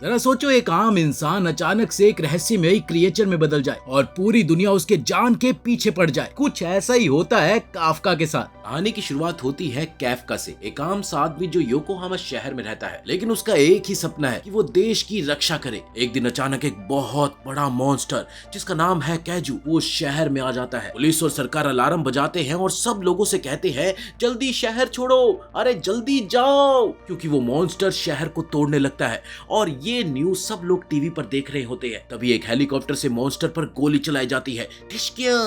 जरा सोचो, एक आम इंसान अचानक से एक रहस्यमयी क्रिएचर में बदल जाए और पूरी दुनिया उसके जान के पीछे पड़ जाए। कुछ ऐसा ही होता है काफका के साथ। कहानी की शुरुआत होती है कैफका से, एक आम सा आदमी जो योकोहामा शहर में रहता है, लेकिन उसका एक ही सपना है कि वो देश की रक्षा करे। एक दिन अचानक एक बहुत बड़ा मॉन्स्टर जिसका नाम है कैजू वो शहर में आ जाता है। पुलिस और सरकार अलार्म बजाते हैं और सब लोगों से कहते हैं जल्दी शहर छोड़ो, अरे जल्दी जाओ, क्योंकि वो मॉन्स्टर शहर को तोड़ने लगता है। और ये न्यूज सब लोग टीवी पर देख रहे होते हैं। तभी एक हेलीकॉप्टर से मॉन्स्टर पर गोली चलाई जाती है, ठिशकियां।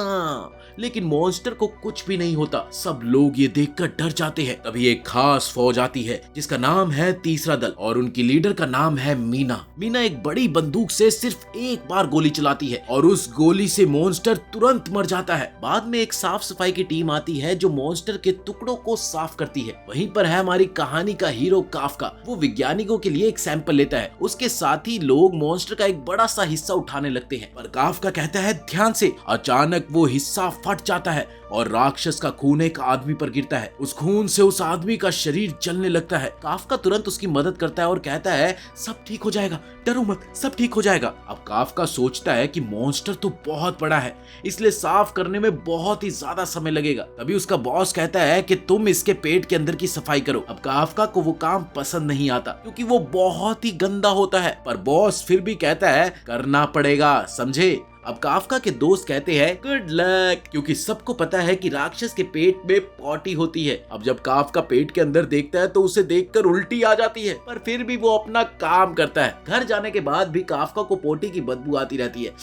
लेकिन मॉन्स्टर को कुछ भी नहीं होता। सब लोग ये देखकर डर जाते हैं। तभी एक खास फौज आती है जिसका नाम है तीसरा दल और उनकी लीडर का नाम है मीना। मीना एक बड़ी बंदूक से सिर्फ एक बार गोली चलाती है और उस गोली से मॉन्स्टर तुरंत मर जाता है। बाद में एक साफ सफाई की टीम आती है जो मॉन्स्टर के टुकड़ों को साफ करती है। वहीं पर है हमारी कहानी का हीरो काफका। वो वैज्ञानिकों के लिए एक सैंपल लेता है। उसके साथी लोग मॉन्स्टर का एक बड़ा सा हिस्सा उठाने लगते हैं, पर काफका कहता है ध्यान से। अचानक वो हिस्सा फट जाता है और राक्षस का खून एक आदमी पर गिरता है। उस खून से उस आदमी का शरीर जलने लगता है। काफका तुरंत उसकी मदद करता है और कहता है सब ठीक हो जाएगा, डरो मत, सब ठीक हो जाएगा। अब काफका सोचता है कि मॉन्स्टर तो बहुत बड़ा है, इसलिए साफ करने में बहुत ही ज्यादा समय लगेगा। तभी उसका बॉस कहता है कि तुम इसके पेट के अंदर की सफाई करो। अब काफका को वो काम पसंद नहीं आता क्योंकि वो बहुत ही गंदा होता है, पर बॉस फिर भी कहता है करना पड़ेगा, समझे। अब काफका के दोस्त कहते हैं गुड लक, क्योंकि सबको पता है कि राक्षस के पेट में पॉटी होती है। अब जब काफका पेट के अंदर देखता है तो उसे देखकर उल्टी आ जाती है, पर फिर भी वो अपना काम करता है। घर जाने के बाद भी काफका को पोटी की बदबू आती रहती है।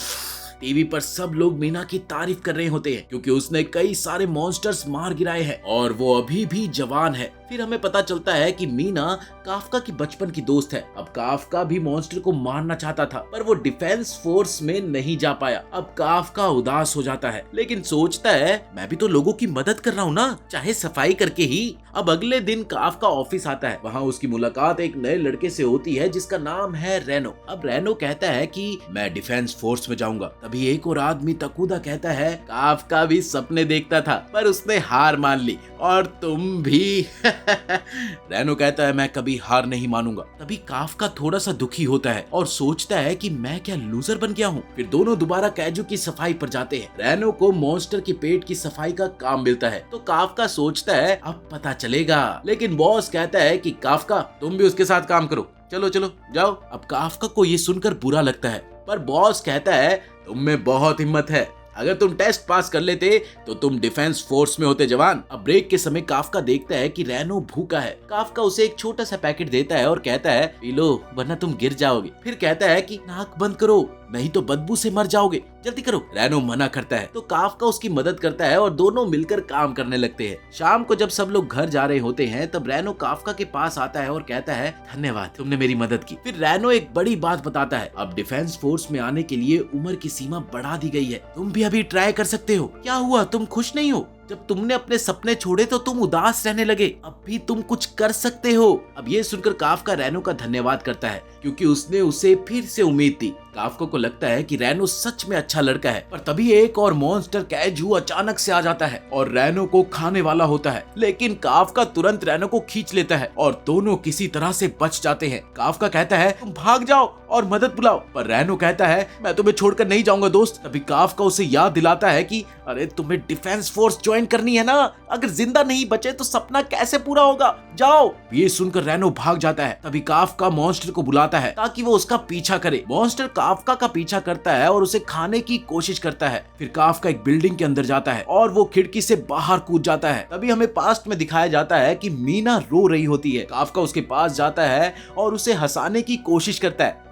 टीवी पर सब लोग मीना की तारीफ कर रहे होते हैं क्योंकि उसने कई सारे मॉन्स्टर्स मार गिराए हैं और वो अभी भी जवान है। फिर हमें पता चलता है कि मीना काफका की बचपन की दोस्त है। अब काफका भी मॉन्स्टर को मारना चाहता था, पर वो डिफेंस फोर्स में नहीं जा पाया। अब काफका उदास हो जाता है, लेकिन सोचता है मैं भी तो लोगों की मदद कर रहा हूँ ना, चाहे सफाई करके ही। अब अगले दिन काफका ऑफिस आता है। वहाँ उसकी मुलाकात एक नए लड़के से होती है जिसका नाम है रेनो। अब रेनो कहता है कि मैं डिफेंस फोर्स में जाऊंगा। तभी एक और आदमी तकुदा कहता है काफका भी सपने देखता था, पर उसने हार मान ली, और तुम भी। रेनो कहता है मैं कभी हार नहीं मानूंगा। तभी काफका थोड़ा सा दुखी होता है और सोचता है कि मैं क्या लूजर बन गया हूँ। फिर दोनों दोबारा कैजू की सफाई पर जाते हैं। रेनो को मॉन्स्टर की पेट की सफाई का काम मिलता है, तो काफका सोचता है अब पता चलेगा। लेकिन बॉस कहता है कि काफका तुम भी उसके साथ काम करो, चलो चलो जाओ। अब काफका को ये सुनकर बुरा लगता है, पर बॉस कहता है तुम में बहुत हिम्मत है, अगर तुम टेस्ट पास कर लेते तो तुम डिफेंस फोर्स में होते जवान। अब ब्रेक के समय काफका देखता है कि रेनो भूखा है। काफका उसे एक छोटा सा पैकेट देता है और कहता है पी लो वरना तुम गिर जाओगे। फिर कहता है कि नाक बंद करो, नहीं तो बदबू से मर जाओगे, जल्दी करो। रेनो मना करता है तो काफका उसकी मदद करता है और दोनों मिलकर काम करने लगते हैं। शाम को जब सब लोग घर जा रहे होते हैं तब रेनो काफका के पास आता है और कहता है धन्यवाद, तुमने मेरी मदद की। फिर रेनो एक बड़ी बात बताता है, अब डिफेंस फोर्स में आने के लिए उम्र की सीमा बढ़ा दी गई है, तुम भी अभी ट्राई कर सकते हो। क्या हुआ, तुम खुश नहीं हो? जब तुमने अपने सपने छोड़े तो तुम उदास रहने लगे, अब भी तुम कुछ कर सकते हो। अब ये सुनकर काफका रेनो का धन्यवाद करता है क्योंकि उसने उसे फिर से उम्मीद दी। काफका को लगता है कि रेनो सच में अच्छा लड़का है, पर तभी एक और मॉन्स्टर कैजू अचानक से आ जाता है और रेनो को खाने वाला होता है। लेकिन काफका तुरंत रेनो को खींच लेता है और दोनों किसी तरह से बच जाते हैं। काफका कहता है तुम भाग जाओ और मदद बुलाओ, पर रेनो कहता है मैं तुम्हें छोड़कर नहीं जाऊंगा दोस्त। तभी काफका उसे याद दिलाता है कि अरे तुम्हें डिफेंस फोर्स ज्वाइन करनी है ना, अगर जिंदा नहीं बचे तो सपना कैसे पूरा होगा, जाओ। ये सुनकर रेनो भाग जाता है। तभी काफका मॉन्स्टर को बुलाता है ताकि वो उसका पीछा करे। मॉन्स्टर काफका का पीछा करता है और उसे खाने की कोशिश करता है। फिर काफका एक बिल्डिंग के अंदर जाता है और वो खिड़की से बाहर कूद जाता है। तभी हमें पास्ट में दिखाया जाता है कि मीना रो रही होती है। काफका उसके पास जाता है और उसे हंसाने की कोशिश करता है।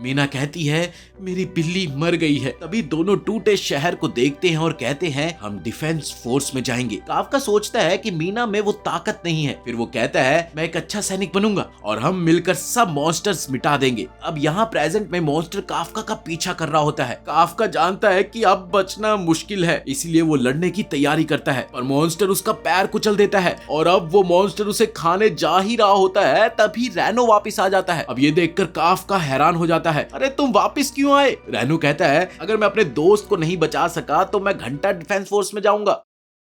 मीना कहती है मेरी बिल्ली मर गई है। तभी दोनों टूटे शहर को देखते हैं और कहते हैं हम डिफेंस फोर्स में जाएंगे। काफका सोचता है कि मीना में वो ताकत नहीं है। फिर वो कहता है मैं एक अच्छा सैनिक बनूंगा और हम मिलकर सब मॉन्स्टर्स मिटा देंगे। अब यहाँ प्रेजेंट में मॉन्स्टर काफका का पीछा कर रहा होता है। काफका जानता है कि अब बचना मुश्किल है, इसलिए वो लड़ने की तैयारी करता है, पर मॉन्स्टर उसका पैर कुचल देता है और अब वो मॉन्स्टर उसे खाने जा ही रहा होता है। तभी रेनो वापिस आ जाता है। अब ये देखकर काफका हैरान हो जाता है, अरे तुम वापिस क्यों आए? रेनो कहता है अगर मैं अपने दोस्त को नहीं बचा सका तो मैं घंटा डिफेंस फोर्स में जाऊंगा।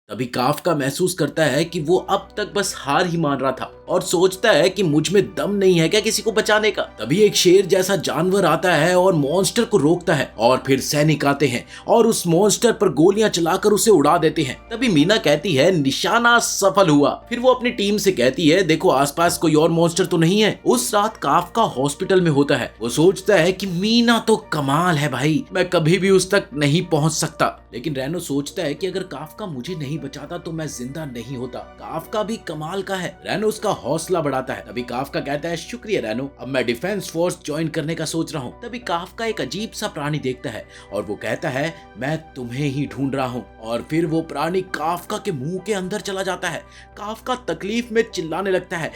तभी काफका महसूस करता है कि वो अब तक बस हार ही मान रहा था और सोचता है कि मुझ में दम नहीं है क्या किसी को बचाने का। तभी एक शेर जैसा जानवर आता है और मॉन्स्टर को रोकता है और फिर सैनिक आते हैं और उस मॉन्स्टर पर गोलियां चलाकर उसे उड़ा देते हैं। तभी मीना कहती है निशाना सफल हुआ। फिर वो अपनी टीम से कहती है देखो आसपास कोई और मॉन्स्टर तो नहीं है। उस रात काफका हॉस्पिटल में होता है। वो सोचता है कि मीना तो कमाल है भाई, मैं कभी भी उस तक नहीं पहुंच सकता। लेकिन रैनो सोचता है कि अगर काफका मुझे नहीं बचाता तो मैं जिंदा नहीं होता। काफका भी कमाल का है। रैनो उसका हौसला बढ़ाता है। तभी काफका कहता है शुक्रिया रैनो, अब मैं डिफेंस फोर्स ज्वाइन करने का सोच रहा हूँ। तभी काफका एक अजीब सा प्राणी देखता है और वो कहता है मैं तुम्हें ही ढूंढ रहा हूँ। और फिर वो प्राणी काफका के मुंह के अंदर चला जाता है। काफका तकलीफ में चिल्लाने लगता है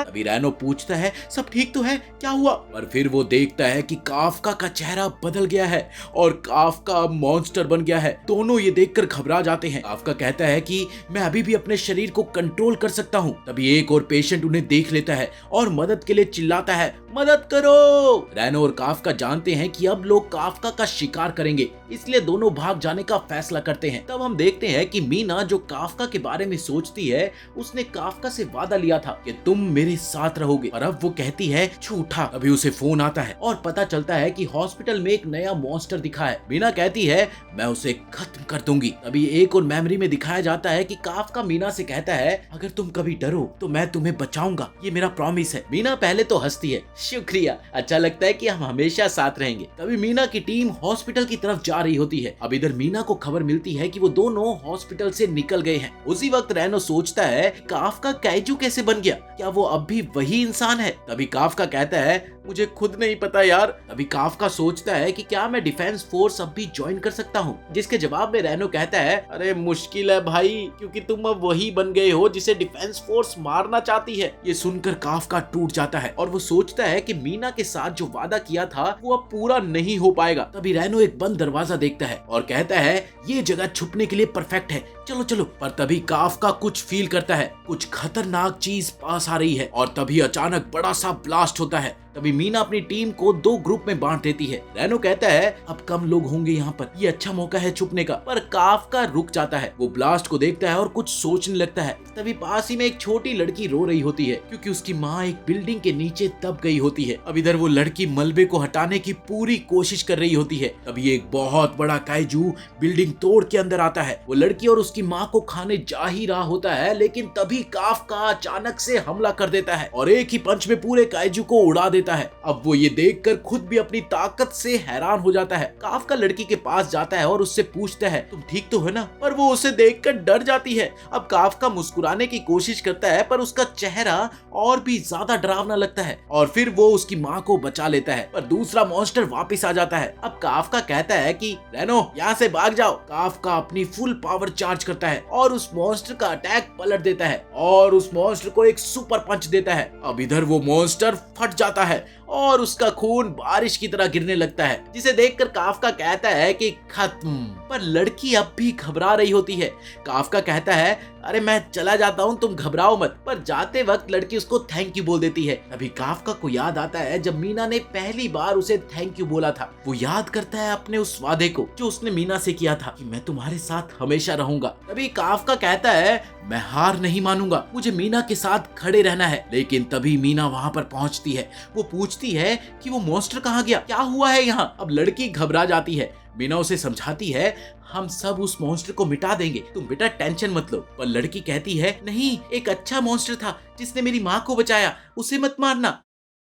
तभी रैनो पूछता है सब ठीक तो है, क्या हुआ? पर फिर वो देखता है कि काफका का चेहरा बदल गया है और काफका मॉन्स्टर बन गया है। दोनों ये देखकर घबरा जाते हैं। काफका कहता है कि मैं अभी भी अपने शरीर को कंट्रोल कर सकता हूँ। तभी एक और पेशेंट उन्हें देख लेता है और मदद के लिए चिल्लाता है मदद करो। रैनो और काफका जानते हैं कि अब लोग काफका का शिकार करेंगे, इसलिए दोनों भाग जाने का फैसला करते हैं। तब हम देखते हैं कि मीना जो काफका के बारे में सोचती है, उसने काफका से वादा लिया था कि तुम मेरे साथ रहोगे, और अब वो कहती है झूठा। अभी उसे फोन आता है और पता चलता है कि हॉस्पिटल में एक नया मॉन्स्टर दिखा है। मीना कहती है मैं उसे खत्म कर दूंगी। तभी एक और मेमोरी में दिखाया जाता है कि काफका मीना से कहता है अगर तुम कभी डरो तो मैं तुम्हें बचाऊंगा, ये मेरा प्रॉमिस है। मीना पहले तो हंसती है, शुक्रिया, अच्छा लगता है कि हम हमेशा साथ रहेंगे। तभी मीना की टीम हॉस्पिटल की तरफ जा रही होती है। अब इधर मीना को खबर मिलती है कि वो दोनों हॉस्पिटल से निकल गए हैं। उसी वक्त रैनो सोचता है काफका काइजू कैसे बन गया, क्या वो अब भी वही इंसान है? तभी काफका कहता है मुझे खुद नहीं पता यार। अभी काफका सोचता है कि क्या मैं डिफेंस फोर्स अब भी ज्वाइन कर सकता हूँ, जिसके जवाब में रैनो कहता है अरे मुश्किल है भाई, क्योंकि तुम अब वही बन गए हो जिसे डिफेंस फोर्स मारना चाहती है। ये सुनकर काफका टूट जाता है और वो सोचता है कि मीना के साथ जो वादा किया था वो अब पूरा नहीं हो पाएगा। तभी रैनो एक बंद दरवाजा देखता है और कहता है ये जगह छुपने के लिए परफेक्ट है, चलो चलो। पर तभी काफका कुछ फील करता है, कुछ खतरनाक चीज पास आ रही है और तभी अचानक बड़ा सा ब्लास्ट होता है। तभी मीना अपनी टीम को दो ग्रुप में बांट देती है। रैनो कहता है अब कम लोग होंगे यहाँ पर, ये अच्छा मौका है छुपने का। पर काफका रुक जाता है, वो ब्लास्ट को देखता है और कुछ सोचने लगता है। तभी पास ही में एक छोटी लड़की रो रही होती है क्योंकि उसकी माँ एक बिल्डिंग के नीचे दब गई होती है। अब इधर वो लड़की मलबे को हटाने की पूरी कोशिश कर रही होती है। तभी एक बहुत बड़ा काइजू बिल्डिंग तोड़ के अंदर आता है। वो लड़की और उसकी माँ को खाने जा ही रहा होता है, लेकिन तभी काफका अचानक से हमला कर देता है और एक ही पंच में पूरे काइजू को उड़ा देता है। अब वो ये देखकर खुद भी अपनी ताकत से हैरान हो जाता है। काफका लड़की के पास जाता है और उससे पूछता है तुम ठीक तो है ना? पर वो उसे देखकर डर जाती है। अब काफका मुस्कुराने की कोशिश करता है पर उसका चेहरा और भी ज्यादा डरावना लगता है और फिर वो उसकी माँ को बचा लेता है। पर दूसरा मॉन्स्टर वापस आ जाता है। अब काफका कहता है कि रैनो यहाँ से भाग जाओ। काफका अपनी फुल पावर चार्ज करता है और उस मॉन्स्टर का अटैक पलट देता है और उस मॉन्स्टर को एक सुपर पंच देता है। अब इधर वो मॉन्स्टर फट जाता है और उसका खून बारिश की तरह गिरने लगता है, जिसे देखकर काफका कहता है कि खत्म। पर लड़की अब भी घबरा रही होती है। काफका कहता है अरे मैं चला जाता हूँ, तुम घबराओ मत। पर जाते वक्त लड़की उसको थैंक यू बोल देती है। अभी काफका को याद आता है जब मीना ने पहली बार उसे थैंक यू बोला था। वो याद करता है अपने उस वादे को जो उसने मीना से किया था कि मैं तुम्हारे साथ हमेशा रहूंगा। तभी काफका कहता है मैं हार नहीं मानूंगा, मुझे मीना के साथ खड़े रहना है। लेकिन तभी मीना वहाँ पर पहुँचती है। वो पूछती है कि वो मॉन्स्टर कहाँ गया, क्या हुआ है यहाँ? अब लड़की घबरा जाती है। मीना उसे समझाती है हम सब उस मॉन्स्टर को मिटा देंगे, तुम बेटा टेंशन मत लो। पर लड़की कहती है नहीं, एक अच्छा मॉन्स्टर था जिसने मेरी माँ को बचाया, उसे मत मारना।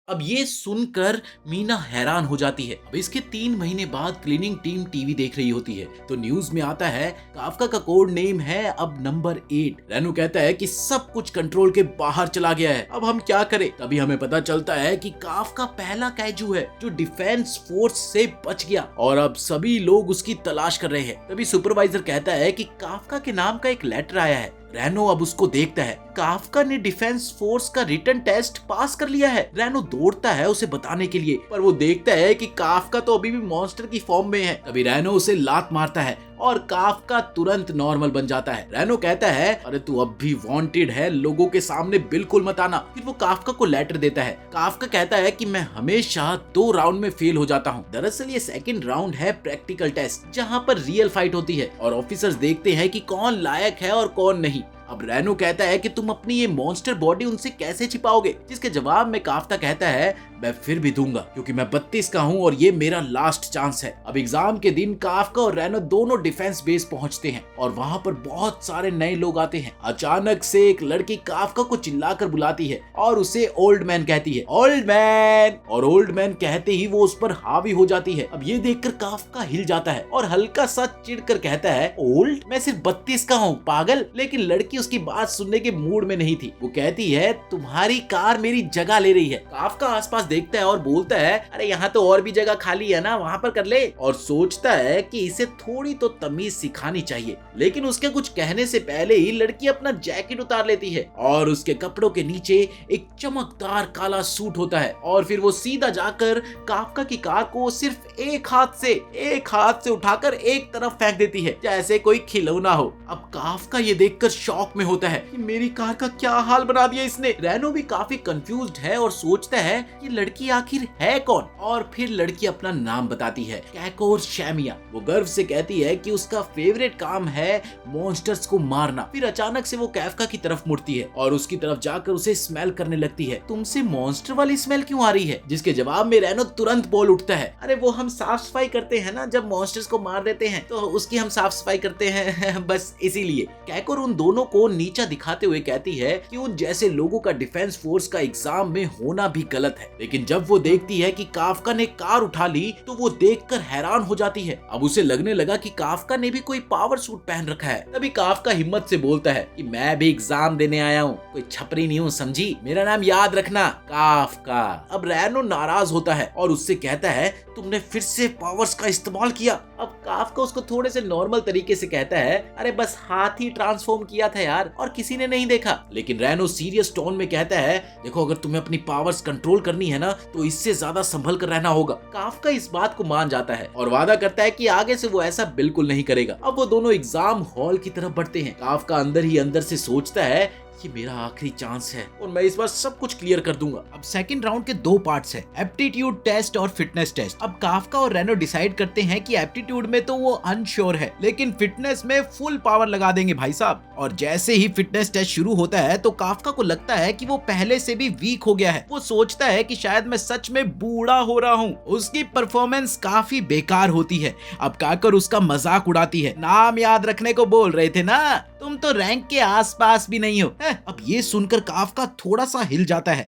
अब ये सुनकर मीना हैरान हो जाती है। अब इसके 3 महीने बाद क्लीनिंग टीम टीवी देख रही होती है तो न्यूज में आता है काफका का कोड नेम है अब नंबर 8। रैनो कहता है कि सब कुछ कंट्रोल के बाहर चला गया है, अब हम क्या करें? तभी हमें पता चलता है कि काफका पहला काइजू है जो डिफेंस फोर्स से बच गया और अब सभी लोग उसकी तलाश कर रहे हैं। तभी सुपरवाइजर कहता है कि काफका के नाम का एक लेटर आया है। रैनो अब उसको देखता है, काफका ने डिफेंस फोर्स का रिटन टेस्ट पास कर लिया है। रैनो दौड़ता है उसे बताने के लिए, पर वो देखता है कि काफका तो अभी भी मॉन्स्टर की फॉर्म में है। तभी रैनो उसे लात मारता है और काफका तुरंत नॉर्मल बन जाता है। रैनो कहता है अरे तू अब भी वांटेड है, लोगों के सामने बिल्कुल मत आना। फिर वो काफका को लेटर देता है। काफका कहता है कि मैं हमेशा 2 राउंड में फेल हो जाता हूँ। दरअसल ये सेकंड राउंड है प्रैक्टिकल टेस्ट, जहाँ पर रियल फाइट होती है और ऑफिसर्स देखते हैं कि कौन लायक है और कौन नहीं। अब रैनो कहता है कि तुम अपनी ये मॉन्स्टर बॉडी उनसे कैसे छिपाओगे, जिसके जवाब में काफ्का कहता है मैं फिर भी दूंगा क्योंकि मैं 32 का हूँ और ये मेरा लास्ट चांस है। अब एग्जाम के दिन काफ्का और रैनो दोनों डिफेंस बेस पहुंचते हैं और वहां पर बहुत सारे नए लोग आते हैं। अचानक से एक लड़की काफ्का को चिल्लाकर बुलाती है और उसे ओल्ड मैन कहती है, ओल्ड मैन। और ओल्ड मैन कहते ही वो उस पर हावी हो जाती है। अब ये देखकर काफ्का हिल जाता है और हल्का सा चिढ़कर कहता है, ओल्ड, मैं सिर्फ 32 का हूँ पागल। लेकिन लड़की उसकी बात सुनने के मूड में नहीं थी। वो कहती है तुम्हारी कार मेरी जगह ले रही है। काफ्का आसपास देखता है और बोलता है, अरे यहाँ तो और भी जगह खाली है ना, वहाँ पर कर ले। और सोचता है कि इसे थोड़ी तो तमीज सिखानी चाहिए। लेकिन उसके कुछ कहने से पहले ही लड़की अपना जैकेट उतार लेती है और उसके कपड़ों के नीचे एक चमकदार काला सूट होता है। और फिर वो सीधा जाकर काफ्का की कार को सिर्फ एक हाथ से उठाकर एक तरफ फेंक देती है जैसे कोई खिलौना हो। अब काफ्का ये देखकर शॉक में होता है कि मेरी कार का क्या हाल बना दिया इसने। रैनो भी काफी कंफ्यूज्ड है और सोचता है कि लड़की आखिर है कौन। और फिर लड़की अपना नाम बताती है, कैकोर शैमिया। वो गर्व से कहती है कि उसका फेवरेट काम है मॉन्स्टर्स को मारना। फिर अचानक से वो काफ्का की तरफ मुड़ती है और उसकी तरफ जाकर उसे स्मेल करने लगती है। तुमसे मॉन्स्टर वाली स्मेल क्यों आ रही है? जिसके जवाब में रैनो तुरंत बोल उठता है, अरे वो हम साफ सफाई करते हैं ना, जब मॉन्स्टर्स को मार देते हैं तो उसकी हम साफ सफाई करते हैं बस इसीलिए। कैकोर उन दोनों को नीचा दिखाते हुए कहती है कि उन जैसे लोगों का डिफेंस फोर्स का एग्जाम में होना भी गलत है। लेकिन जब वो देखती है कि काफ्का ने कार उठा ली तो वो देखकर हैरान हो जाती है। अब उसे लगने लगा कि काफ्का ने भी कोई पावर सूट पहन रखा है। तभी काफ्का हिम्मत से बोलता है कि मैं भी एग्जाम देने आया हूँ, कोई छपरी नहीं हूँ समझी, मेरा नाम याद रखना, काफ्का। अब रैनो नाराज होता है और उससे कहता है तुमने फिर से पावर्स का इस्तेमाल किया। अब काफ्का उसको थोड़े से नॉर्मल तरीके से कहता है, अरे बस हाथ ही ट्रांसफॉर्म किया था यार और किसी ने नहीं देखा। लेकिन रैनो सीरियस टोन में कहता है, देखो अगर तुम्हें अपनी पावर्स कंट्रोल करनी है ना तो इससे ज्यादा संभल कर रहना होगा। काफ्का इस बात को मान जाता है और वादा करता है कि आगे से वो ऐसा बिल्कुल नहीं करेगा। अब वो दोनों एग्जाम हॉल की तरफ बढ़ते हैं। काफ्का अंदर ही अंदर से सोचता है ये मेरा आखिरी चांस है और मैं इस बार सब कुछ क्लियर कर दूंगा। अब सेकंड राउंड के 2 पार्ट्स हैं, एप्टीट्यूड टेस्ट और फिटनेस टेस्ट। अब काफ्का और रैनो डिसाइड करते हैं कि एप्टीट्यूड में तो वो अनश्योर है लेकिन फिटनेस में फुल पावर लगा देंगे भाई साहब। और जैसे ही फिटनेस टेस्ट शुरू होता है तो काफ्का को लगता है कि वो पहले से भी वीक हो गया है। वो सोचता है कि शायद मैं सच में बूढ़ा हो रहा हूँ। उसकी परफॉर्मेंस काफी बेकार होती है। अब काकर उसका मजाक उड़ाती है, नाम याद रखने को बोल रहे थे ना, तुम तो रैंक के आसपास भी नहीं हो। अब ये सुनकर काफ्का थोड़ा सा हिल जाता है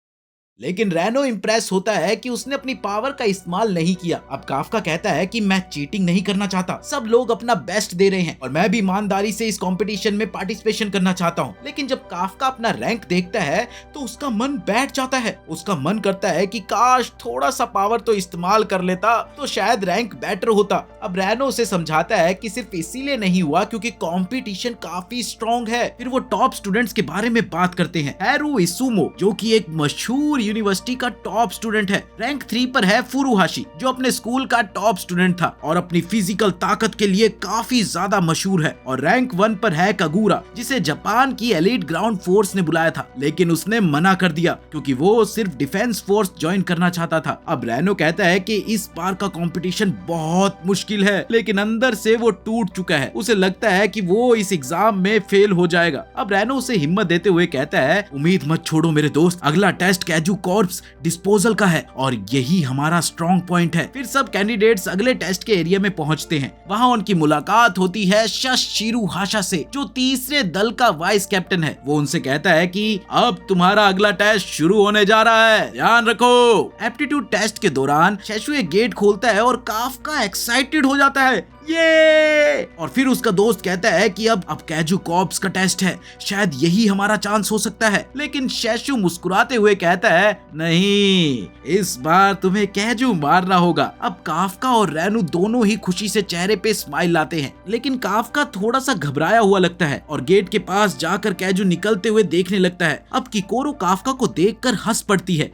लेकिन रैनो इम्प्रेस होता है कि उसने अपनी पावर का इस्तेमाल नहीं किया। अब काफ्का कहता है कि मैं चीटिंग नहीं करना चाहता, सब लोग अपना बेस्ट दे रहे हैं और मैं भी ईमानदारी से इस कंपटीशन में पार्टिसिपेशन करना चाहता हूँ। लेकिन जब काफ्का अपना रैंक देखता है तो उसका मन बैठ जाता है। उसका मन करता है कि काश थोड़ा सा पावर तो इस्तेमाल कर लेता तो शायद रैंक बेटर होता। अब रैनो उसे समझाता है कि सिर्फ इसीलिए नहीं हुआ क्योंकि कंपटीशन काफी स्ट्रॉन्ग है। फिर वो टॉप स्टूडेंट्स के बारे में बात करते हैं। हैरू इसुमो जो कि एक मशहूर यूनिवर्सिटी का टॉप स्टूडेंट है। रैंक 3 पर है फुरुहाशी जो अपने स्कूल का टॉप स्टूडेंट था और अपनी फिजिकल ताकत के लिए काफी ज्यादा मशहूर है। और रैंक 1 पर है कागुरा जिसे जापान की एलीट ग्राउंड फोर्स ने बुलाया था लेकिन उसने मना कर दिया क्योंकि वो सिर्फ डिफेंस फोर्स ज्वाइन करना चाहता था। अब रैनो कहता है कि इस बार का कंपटीशन बहुत मुश्किल है लेकिन अंदर से वो टूट चुका है। उसे लगता है कि वो इस एग्जाम में फेल हो जाएगा। अब रैनो उसे हिम्मत देते हुए कहता है, उम्मीद मत छोड़ो मेरे दोस्त, अगला टेस्ट कैजू कॉर्प्स डिस्पोजल का है और यही हमारा स्ट्रॉन्ग पॉइंट है। फिर सब कैंडिडेट्स अगले टेस्ट के एरिया में पहुंचते हैं। वहां उनकी मुलाकात होती है शशिरू हाशा से जो तीसरे दल का वाइस कैप्टन है। वो उनसे कहता है कि अब तुम्हारा अगला टेस्ट शुरू होने जा रहा है, ध्यान रखो। एप्टीट्यूड टेस्ट के दौरान शशु एक गेट खोलता है और काफ्का एक्साइटेड हो जाता है, ये। और फिर उसका दोस्त कहता है कि अब कैजू कॉर्प्स का टेस्ट है, शायद यही हमारा चांस हो सकता है। लेकिन शैशु मुस्कुराते हुए कहता है, नहीं, इस बार तुम्हें कैजू मारना होगा। अब काफ्का और रैनो दोनों ही खुशी से चेहरे पे स्माइल लाते हैं लेकिन काफ्का थोड़ा सा घबराया हुआ लगता है और गेट के पास जाकर कैजू निकलते हुए देखने लगता है। अब किकोरो काफ्का को देखकर हंस पड़ती है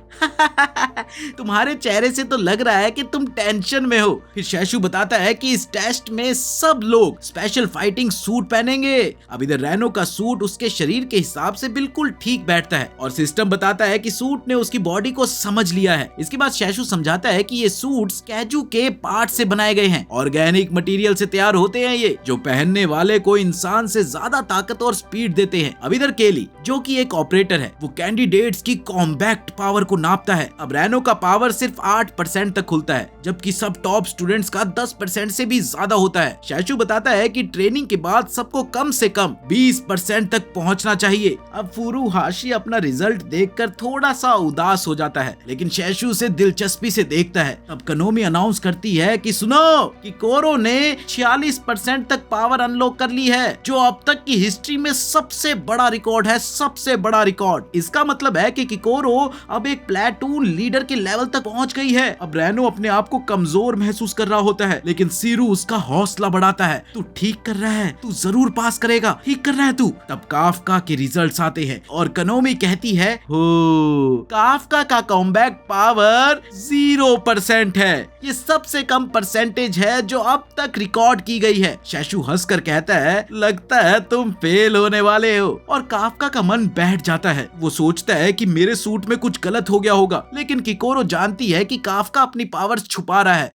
तुम्हारे चेहरे से तो लग रहा है कि तुम टेंशन में हो। फिर शैशु बताता है कि इस टेस्ट में सब लोग स्पेशल फाइटिंग सूट पहनेंगे। अब इधर रैनो का सूट उसके शरीर के हिसाब से बिल्कुल ठीक बैठता है और सिस्टम बताता है कि सूट ने उसकी बॉडी को समझ लिया है। इसके बाद शैशु समझाता है कि ये सूट्स कैजू के पार्ट से बनाए गए हैं, ऑर्गेनिक मटेरियल से तैयार होते हैं ये, जो पहनने वाले को इंसान से ज्यादा ताकत और स्पीड देते हैं। अब इधर केली जो कि एक ऑपरेटर है, वो कैंडिडेट्स की कॉम्बैक्ट पावर को नापता है। अब रैनो का पावर सिर्फ 8% तक खुलता है, जबकि सब टॉप स्टूडेंट्स का 10% से भी ज्यादा होता है। शैशु बताता है कि ट्रेनिंग के बाद सबको कम से कम 20% तक पहुंचना चाहिए। अब फुरुहाशी अपना रिजल्ट देखकर थोड़ा सा उदास हो जाता है, लेकिन शैशु से दिलचस्पी से देखता है। तब कनोमी अनाउंस करती है कि सुनो, किकोरो ने 46% तक पावर अनलॉक कर ली है, जो अब तक की हिस्ट्री में सबसे बड़ा रिकॉर्ड है, सबसे बड़ा रिकॉर्ड। इसका मतलब है कि किकोरो अब एक प्लेटून लीडर के लेवल तक पहुंच गई है। अब रैनो अपने आप को कमजोर महसूस कर रहा होता है, लेकिन सीरू उसका हौसला बढ़ाता है। तू ठीक कर रहा है, तू जरूर पास करेगा, ठीक कर रहा है तू। तब काफका के रिजल्ट्स आते हैं और कनोमी कहती है, हो काफका का कॉम्बैक्ट पावर 0% है। ये सबसे कम परसेंटेज है जो अब तक रिकॉर्ड की गई है। शैशु हंसकर कहता है, लगता है तुम फेल होने वाले हो। और काफका का मन बैठ जाता है। वो सोचता है कि मेरे सूट में कुछ गलत हो गया होगा, लेकिन किकोरो जानती है कि काफका अपनी पावर्स छुपा रहा है।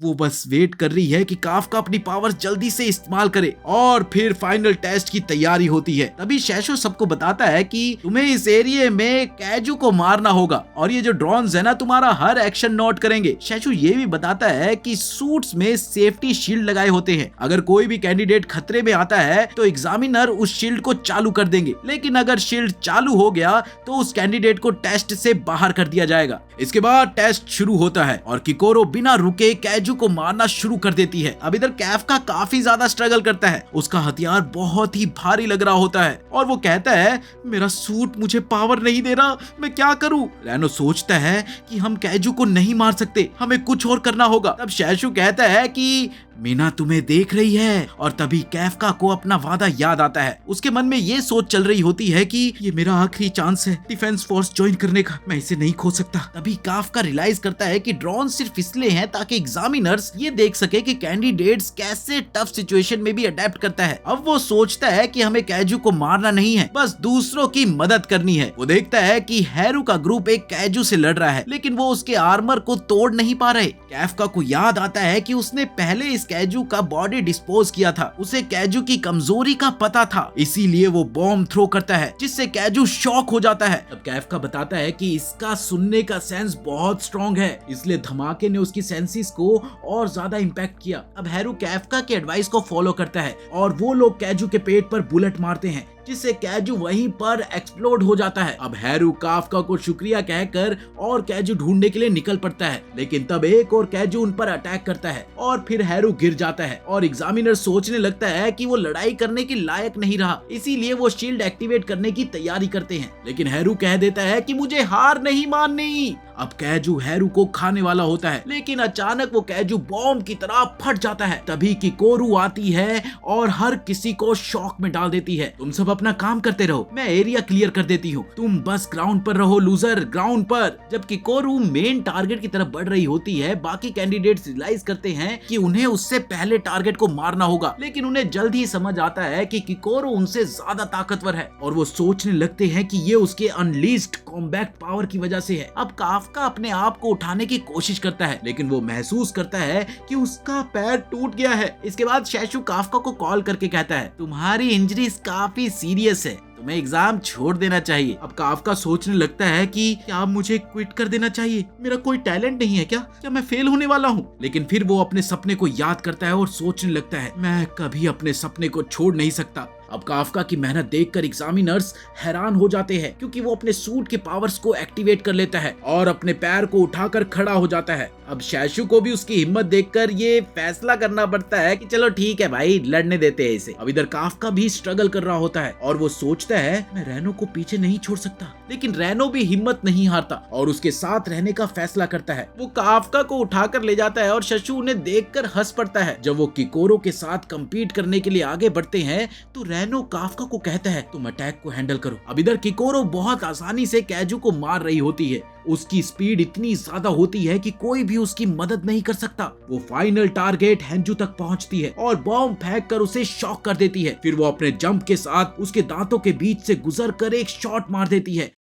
वो बस वेट कर रही है कि काफका अपनी पावर्स जल्दी से इस्तेमाल करे और फिर फाइनल टेस्ट की तैयारी होती है। तभी शैशु सबको बताता है कि तुम्हें इस एरिया में कैजू को मारना होगा और ये जो ड्रोन्स है ना, तुम्हारा हर एक्शन नोट करेंगे। शैशु ये भी बताता है कि सूट्स में सेफ्टी शील्ड लगाए होते हैं। अगर कोई भी कैंडिडेट खतरे में आता है तो एग्जामिनर उस शील्ड को चालू कर देंगे, लेकिन अगर शील्ड चालू हो गया तो उस कैंडिडेट को टेस्ट से बाहर कर दिया जाएगा। इसके बाद टेस्ट शुरू होता है और किकोरो बिना रुके कैजू को मारना शुरू कर देती है। अब इधर कैफका काफी ज्यादा स्ट्रगल करता है। उसका हथियार बहुत ही भारी लग रहा होता है और वो कहता है, मेरा सूट मुझे पावर नहीं दे रहा, मैं क्या करूं? रैनो सोचता है कि हम कैजू को नहीं मार सकते, हमें कुछ और करना होगा। तब शैशु कहता है कि मीना तुम्हें देख रही है। और तभी कैफका को अपना वादा याद आता है। उसके मन में ये सोच चल रही होती है कि ये मेरा आखिरी चांस है डिफेंस फोर्स ज्वाइन करने का, मैं इसे नहीं खो सकता। तभी काफका रियलाइज करता है कि ड्रोन सिर्फ इसलिए हैं ताकि एग्जामिनर्स ये देख सके कि कैंडिडेट्स कैसे टफ सिचुएशन में भी अडेप्ट करता है। अब वो सोचता है कि हमें कैजू को मारना नहीं है, बस दूसरों की मदद करनी है। वो देखता है कि हैरू का ग्रुप एक कैजू से लड़ रहा है, लेकिन वो उसके आर्मर को तोड़ नहीं पा रहे। कैफका को याद आता है कि उसने पहले इस कैजू का बॉडी डिस्पोज किया था, उसे कैजू की कमजोरी का पता था, इसीलिए वो बॉम्ब थ्रो करता है जिससे कैजू शॉक हो जाता है। तब कैफका बताता है कि इसका सुनने का सेंस बहुत स्ट्रॉन्ग है, इसलिए धमाके ने उसकी सेंसेस को और ज्यादा इंपैक्ट किया। अब हैरू कैफका के एडवाइस को फॉलो करता है और वो लोग कैजू के पेट पर बुलेट मारते हैं, जिससे कैजू वहीं पर एक्सप्लोड हो जाता है। अब हैरू काफका को शुक्रिया कहकर और कैजू ढूंढने के लिए निकल पड़ता है, लेकिन तब एक और कैजू उन पर अटैक करता है और फिर हैरू गिर जाता है और एग्जामिनर सोचने लगता है कि वो लड़ाई करने के लायक नहीं रहा, इसीलिए वो शील्ड एक्टिवेट करने की तैयारी करते हैं, लेकिन हैरू कह देता है कि मुझे हार नहीं माननी। अब कैजू हैरू को खाने वाला होता है, लेकिन अचानक वो कैजू बॉम्ब की तरह फट जाता है। तभी किकोरू आती है और हर किसी को शॉक में डाल देती है। तुम सब अपना काम करते रहो, मैं एरिया क्लियर कर देती हूँ, तुम बस ग्राउंड पर रहो लूजर, ग्राउंड पर। जब किकोरू मेन टारगेट की तरफ बढ़ रही होती है, बाकी कैंडिडेट्स रियलाइज करते हैं कि उन्हें उससे पहले टारगेट को मारना होगा, लेकिन उन्हें जल्द ही समझ आता है कि किकोरू उनसे ज्यादा ताकतवर है और वो सोचने लगते हैं कि ये उसके अनलीस्ड कॉम्बैक्ट पावर की वजह से है। अब काफका अपने आप को उठाने की कोशिश करता है, लेकिन वो महसूस करता है कि उसका पैर टूट गया है। इसके बाद शैशु काफका को कॉल करके कहता है, तुम्हारी इंजरी काफी सीरियस है, तुम्हें एग्जाम छोड़ देना चाहिए। अब काफका सोचने लगता है कि क्या मुझे क्विट कर देना चाहिए, मेरा कोई टैलेंट नहीं है क्या मैं फेल होने वाला हूँ? लेकिन फिर वो अपने सपने को याद करता है और सोचने लगता है, मैं कभी अपने सपने को छोड़ नहीं सकता। अब काफका की मेहनत देखकर एग्जामिनर्स हैरान हो जाते हैं, क्योंकि वो अपने सूट के पावर्स को एक्टिवेट कर लेता है और अपने पैर को उठाकर खड़ा हो जाता है। अब शैशु को भी उसकी हिम्मत देखकर ये फैसला करना पड़ता है कि चलो ठीक है भाई, लड़ने देते हैं इसे। अब इधर काफका भी स्ट्रगल कर रहा होता है और वो सोचता है, मैं रैनो को पीछे नहीं छोड़ सकता, लेकिन रैनो भी हिम्मत नहीं हारता और उसके साथ रहने का फैसला करता है। वो काफका को उठाकर ले जाता है और शशु उन्हें देखकर हंस पड़ता है। जब वो किकोरो के साथ कम्पीट करने के लिए आगे बढ़ते हैं तो रैनो काफका को कहता है, तुम अटैक को हैंडल करो। अब इधर किकोरो बहुत आसानी से कैजू को मार रही होती है उसकी स्पीड इतनी ज्यादा होती है कि कोई भी उसकी मदद नहीं कर सकता। वो फाइनल टारगेट हेंजू तक पहुंचती है और बॉम्ब फेंक कर उसे शॉक कर देती है। फिर वो अपने जंप के साथ उसके दांतों के बीच से गुजर कर एक शॉट मार देती है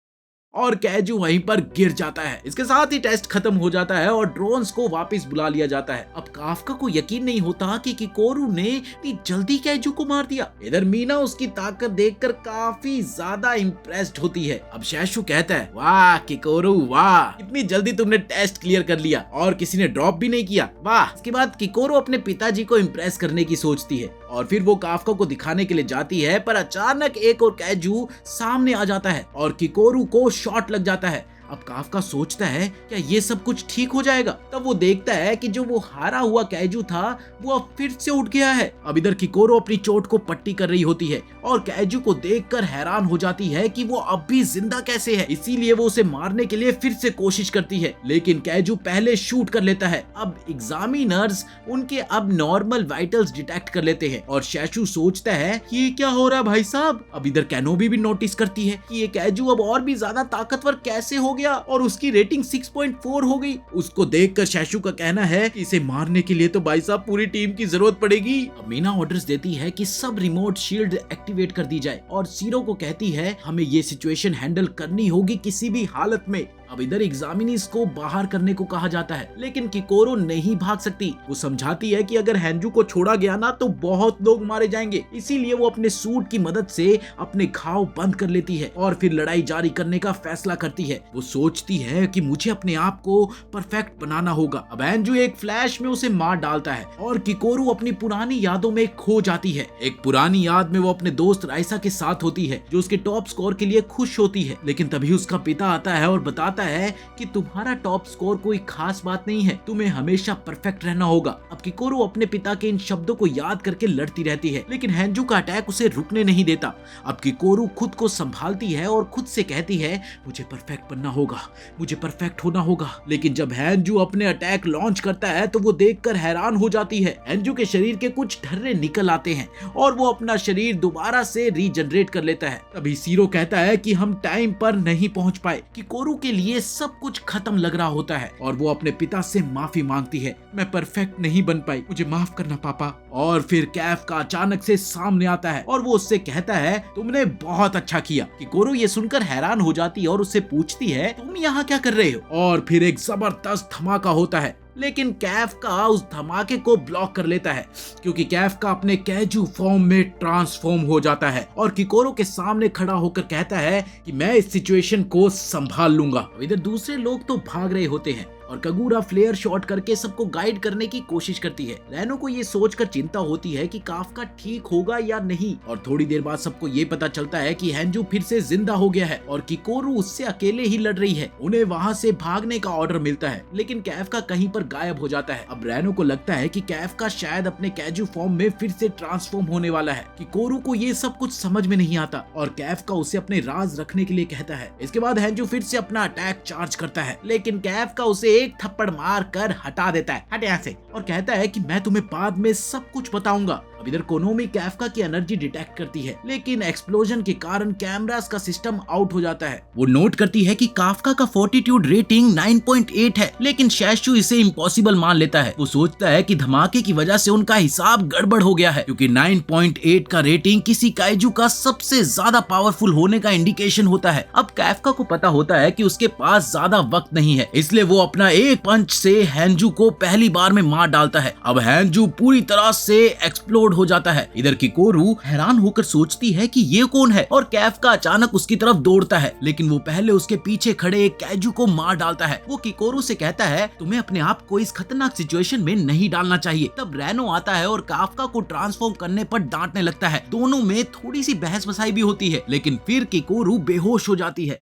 और कैजू वहीं पर गिर जाता है। इसके साथ ही टेस्ट खत्म हो जाता है और ड्रोन्स को वापस बुला लिया जाता है। अब काफका को यकीन नहीं होता कि किकोरू ने इतनी जल्दी कैजू को मार दिया। इधर मीना उसकी ताकत देखकर काफी ज्यादा इम्प्रेस्ड होती है। अब शैशु कहता है, वाह किकोरू वाह, इतनी जल्दी तुमने टेस्ट क्लियर कर लिया और किसी ने ड्रॉप भी नहीं किया, वाह। इसके बाद किकोरू अपने पिताजी को इम्प्रेस करने की सोचती है और फिर वो काफका को दिखाने के लिए जाती है, पर अचानक एक और कैजू सामने आ जाता है और किकोरू को शॉट लग जाता है। अब काफका सोचता है क्या ये सब कुछ ठीक हो जाएगा। तब वो देखता है कि जो वो हारा हुआ कैजू था वो अब फिर से उठ गया है। अब इधर किकोरो अपनी चोट को पट्टी कर रही होती है और कैजू को देखकर हैरान हो जाती है कि वो अब भी जिंदा कैसे है। इसीलिए वो उसे मारने के लिए फिर से कोशिश करती है, लेकिन कैजू पहले शूट कर लेता है। अब एग्जामिनर्स उनके अब नॉर्मल वाइटल्स डिटेक्ट कर लेते हैं और शैशु सोचता है कि ये क्या हो रहा है भाई साहब। अब इधर कैनोबी भी नोटिस करती है कि ये कैजू अब और भी ज्यादा ताकतवर कैसे हो गया और उसकी रेटिंग 6.4 हो गई। उसको देखकर शैशु का कहना है कि इसे मारने के लिए तो भाई साहब पूरी टीम की जरूरत पड़ेगी। अब मीना ऑर्डर्स देती है कि सब रिमोट शील्ड एक्टिवेट कर दी जाए और सीरो को कहती है हमें ये सिचुएशन हैंडल करनी होगी किसी भी हालत में। अब इधर एग्जामिनीज को बाहर करने को कहा जाता है, लेकिन किकोरो नहीं भाग सकती। वो समझाती है कि अगर हेंजू को छोड़ा गया ना तो बहुत लोग मारे जाएंगे। इसीलिए वो अपने सूट की मदद से अपने घाव बंद कर लेती है और फिर लड़ाई जारी करने का फैसला करती है। वो सोचती है कि मुझे अपने आप को परफेक्ट बनाना होगा। अब हेंजू एक फ्लैश में उसे मार डालता है और किकोरू अपनी पुरानी यादों में खो जाती है। एक पुरानी याद में वो अपने दोस्त राइसा के साथ होती है जो उसके टॉप स्कोर के लिए खुश होती है, लेकिन तभी उसका पिता आता है और बताता है कि तुम्हारा टॉप स्कोर कोई खास बात नहीं है, तुम्हें हमेशा परफेक्ट रहना होगा। अब किकोरू अपने पिता के इन शब्दों को याद करके लड़ती रहती है, लेकिन हेंजू का अटैक उसे रुकने नहीं देता। अब किकोरू खुद को संभालती है और खुद से कहती है मुझे परफेक्ट बनना होगा, मुझे परफेक्ट होना होगा। लेकिन जब हेंजू अपने अटैक लॉन्च करता है तो वो देखकर हैरान हो जाती है। हेंजू के शरीर के कुछ ढर्रे निकल आते हैं और वो अपना शरीर दोबारा से रीजनरेट कर लेता है। तभी सीरो कहता है कि हम टाइम पर नहीं पहुंच पाए। किकोरू के लिए सब कुछ खत्म लग रहा होता है और वो अपने पिता से माफी मांगती है, मैं परफेक्ट नहीं बन पाई, मुझे माफ करना पापा। और फिर कैफ का अचानक से सामने आता है और वो उससे कहता है तुमने बहुत अच्छा किया। किकोरू ये सुनकर हैरान हो जाती है और उससे पूछती है तुम यहाँ क्या कर रहे हो। और फिर एक जबरदस्त धमाका होता है, लेकिन कैफ का उस धमाके को ब्लॉक कर लेता है क्योंकि कैफ का अपने कैजू फॉर्म में ट्रांसफॉर्म हो जाता है और किकोरो के सामने खड़ा होकर कहता है कि मैं इस सिचुएशन को संभाल लूंगा। इधर दूसरे लोग तो भाग रहे होते हैं और कगूरा फ्लेयर शॉट करके सबको गाइड करने की कोशिश करती है। रैनो को ये सोचकर चिंता होती है कि काफका ठीक होगा या नहीं। और थोड़ी देर बाद सबको ये पता चलता है कि हेंजू फिर से जिंदा हो गया है और किकोरू उससे अकेले ही लड़ रही है। उन्हें वहाँ से भागने का ऑर्डर मिलता है, लेकिन कैफका कहीं पर गायब हो जाता है। अब रैनो को लगता है कि कैफका शायद अपने कैजू फॉर्म में फिर से ट्रांसफॉर्म होने वाला है। किकोरू को ये सब कुछ समझ में नहीं आता और कैफका उसे अपने राज रखने के लिए कहता है। इसके बाद हेंजू फिर से अपना अटैक चार्ज करता है, लेकिन कैफका उसे एक थप्पड़ मार कर हटा देता है, हट यहाँ से, और कहता है कि मैं तुम्हें बाद में सब कुछ बताऊंगा। अब इधर कोनोमी कैफका की एनर्जी डिटेक्ट करती है, लेकिन एक्सप्लोजन के कारण कैमरास का सिस्टम आउट हो जाता है। वो नोट करती है कि काफका का फोर्टिट्यूड रेटिंग 9.8 है, लेकिन शैशु इसे इम्पॉसिबल मान लेता है। वो सोचता है कि धमाके की वजह से उनका हिसाब गड़बड़ हो गया है, क्योंकि 9.8 का रेटिंग किसी काइजू का सबसे ज्यादा पावरफुल होने का इंडिकेशन होता है। अब कैफका को पता होता है कि उसके पास ज्यादा वक्त नहीं है, इसलिए वो अपना एक पंच से हेंजू को पहली बार में मार डालता है। अब हेंजू पूरी तरह से एक्सप्लोड हो जाता है। इधर किकोरू हैरान होकर सोचती है कि ये कौन है और कैफका अचानक उसकी तरफ दौड़ता है, लेकिन वो पहले उसके पीछे खड़े एक कैजू को मार डालता है। वो किकोरू से कहता है तुम्हें अपने आप को इस खतरनाक सिचुएशन में नहीं डालना चाहिए। तब रैनो आता है और काफका को ट्रांसफॉर्म करने पर डांटने लगता है। दोनों में थोड़ी सी बहस बसाई भी होती है, लेकिन फिर किकोरू बेहोश हो जाती है।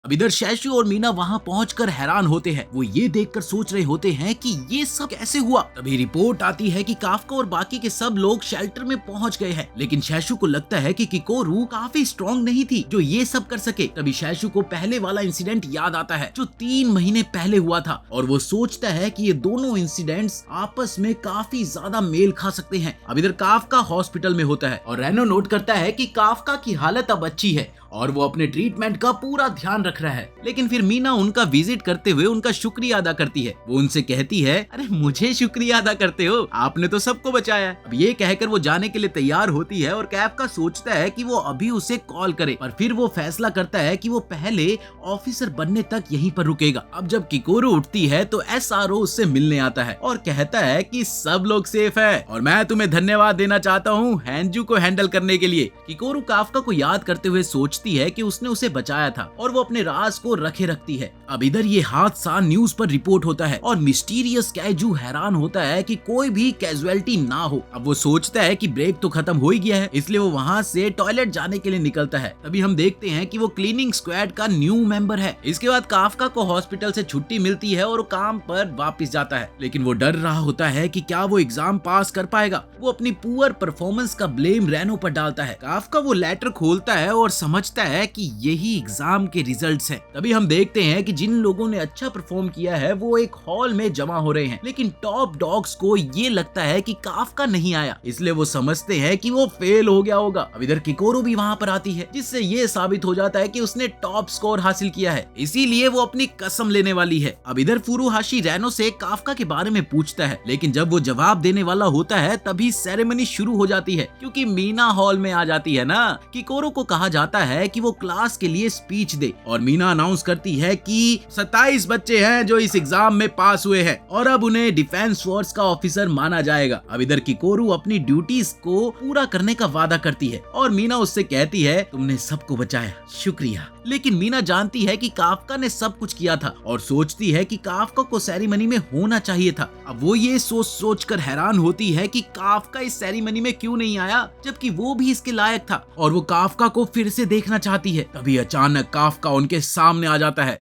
अब इधर शैशु और मीना वहां पहुंचकर हैरान होते हैं। वो ये देखकर सोच रहे होते हैं कि ये सब कैसे हुआ। तभी रिपोर्ट आती है कि काफका और बाकी के सब लोग शेल्टर में पहुंच गए हैं, लेकिन शैशु को लगता है कि किकोरू काफी स्ट्रॉन्ग नहीं थी जो ये सब कर सके। तभी शैशु को पहले वाला इंसिडेंट याद आता है जो 3 महीने पहले हुआ था, और वो सोचता है कि ये दोनों इंसिडेंट्स आपस में काफी ज्यादा मेल खा सकते हैं। अब इधर काफका हॉस्पिटल में होता है और रैनो नोट करता है कि काफका की हालत अब अच्छी है और वो अपने ट्रीटमेंट का पूरा ध्यान रख रहा है। लेकिन फिर मीना उनका विजिट करते हुए उनका शुक्रिया अदा करती है। वो उनसे कहती है, अरे मुझे शुक्रिया अदा करते हो, आपने तो सबको बचाया। अब ये कहकर वो जाने के लिए तैयार होती है और कैफका सोचता है कि वो अभी उसे कॉल करे, पर फिर वो फैसला करता है कि वो पहले ऑफिसर बनने तक यहीं पर रुकेगा। अब जब किकोरू उठती है तो एसआरओ उससे मिलने आता है और कहता है कि सब लोग सेफ है और मैं तुम्हें धन्यवाद देना चाहता हूँ हैंजू को हैंडल करने के लिए। किकोरू काफका को याद करते हुए सोचती है कि उसने उसे बचाया था और वो अपने राज को रखे रखती है। अब इधर ये हादसा न्यूज पर रिपोर्ट होता है और मिस्टीरियस कैजू हैरान होता है कि कोई भी कैजुअलिटी ना हो। अब वो सोचता है कि ब्रेक तो खत्म हो ही गया है, इसलिए वो वहाँ से टॉयलेट जाने के लिए निकलता है। तभी हम देखते हैं कि वो क्लीनिंग स्क्वाड का न्यू मेंबर है। इसके बाद काफका को हॉस्पिटल से छुट्टी मिलती है और वो काम पर वापस जाता है, लेकिन वो डर रहा होता है कि क्या वो एग्जाम पास कर पाएगा। वो अपनी पुअर परफॉर्मेंस का ब्लेम रेनो पर डालता है। काफका वो लेटर खोलता है और समझता है कि यही एग्जाम के रिजल्ट्स हैं। तभी हम देखते हैं कि जिन लोगों ने अच्छा परफॉर्म किया है वो एक हॉल में जमा हो रहे हैं, लेकिन टॉप डॉग्स को ये लगता है कि काफका नहीं आया, इसलिए वो समझते हैं कि वो फेल हो गया होगा। अब इधर किकोरू भी वहाँ पर आती है, जिससे ये साबित हो जाता है कि उसने टॉप स्कोर हासिल किया है, इसीलिए वो अपनी कसम लेने वाली है। अब इधर फुरुहाशी रेनो से काफका के बारे में पूछता है, लेकिन जब वो जवाब देने वाला होता है तभी सेरेमनी शुरू हो जाती है, क्योंकि मीना हॉल में आ जाती है ना। किकोरू को कहा जाता है कि वो क्लास के लिए स्पीच दे और मीना अनाउंस करती है कि 27 बच्चे हैं जो इस एग्जाम में पास हुए हैं और अब उन्हें डिफेंस फोर्स का ऑफिसर माना जाएगा। अब इधर किकोरू अपनी ड्यूटीज को पूरा करने का वादा करती है और मीना उससे कहती है, तुमने सबको बचाया, शुक्रिया। लेकिन मीना जानती है कि काफका ने सब कुछ किया था और सोचती है कि काफका को सेरेमनी में होना चाहिए था। अब वो ये सोच कर हैरान होती है कि काफका इस सेरेमनी में क्यों नहीं आया, जबकि वो भी इसके लायक था और वो काफका को फिर से देखना चाहती है। तभी अचानक काफका उनके सामने आ जाता है,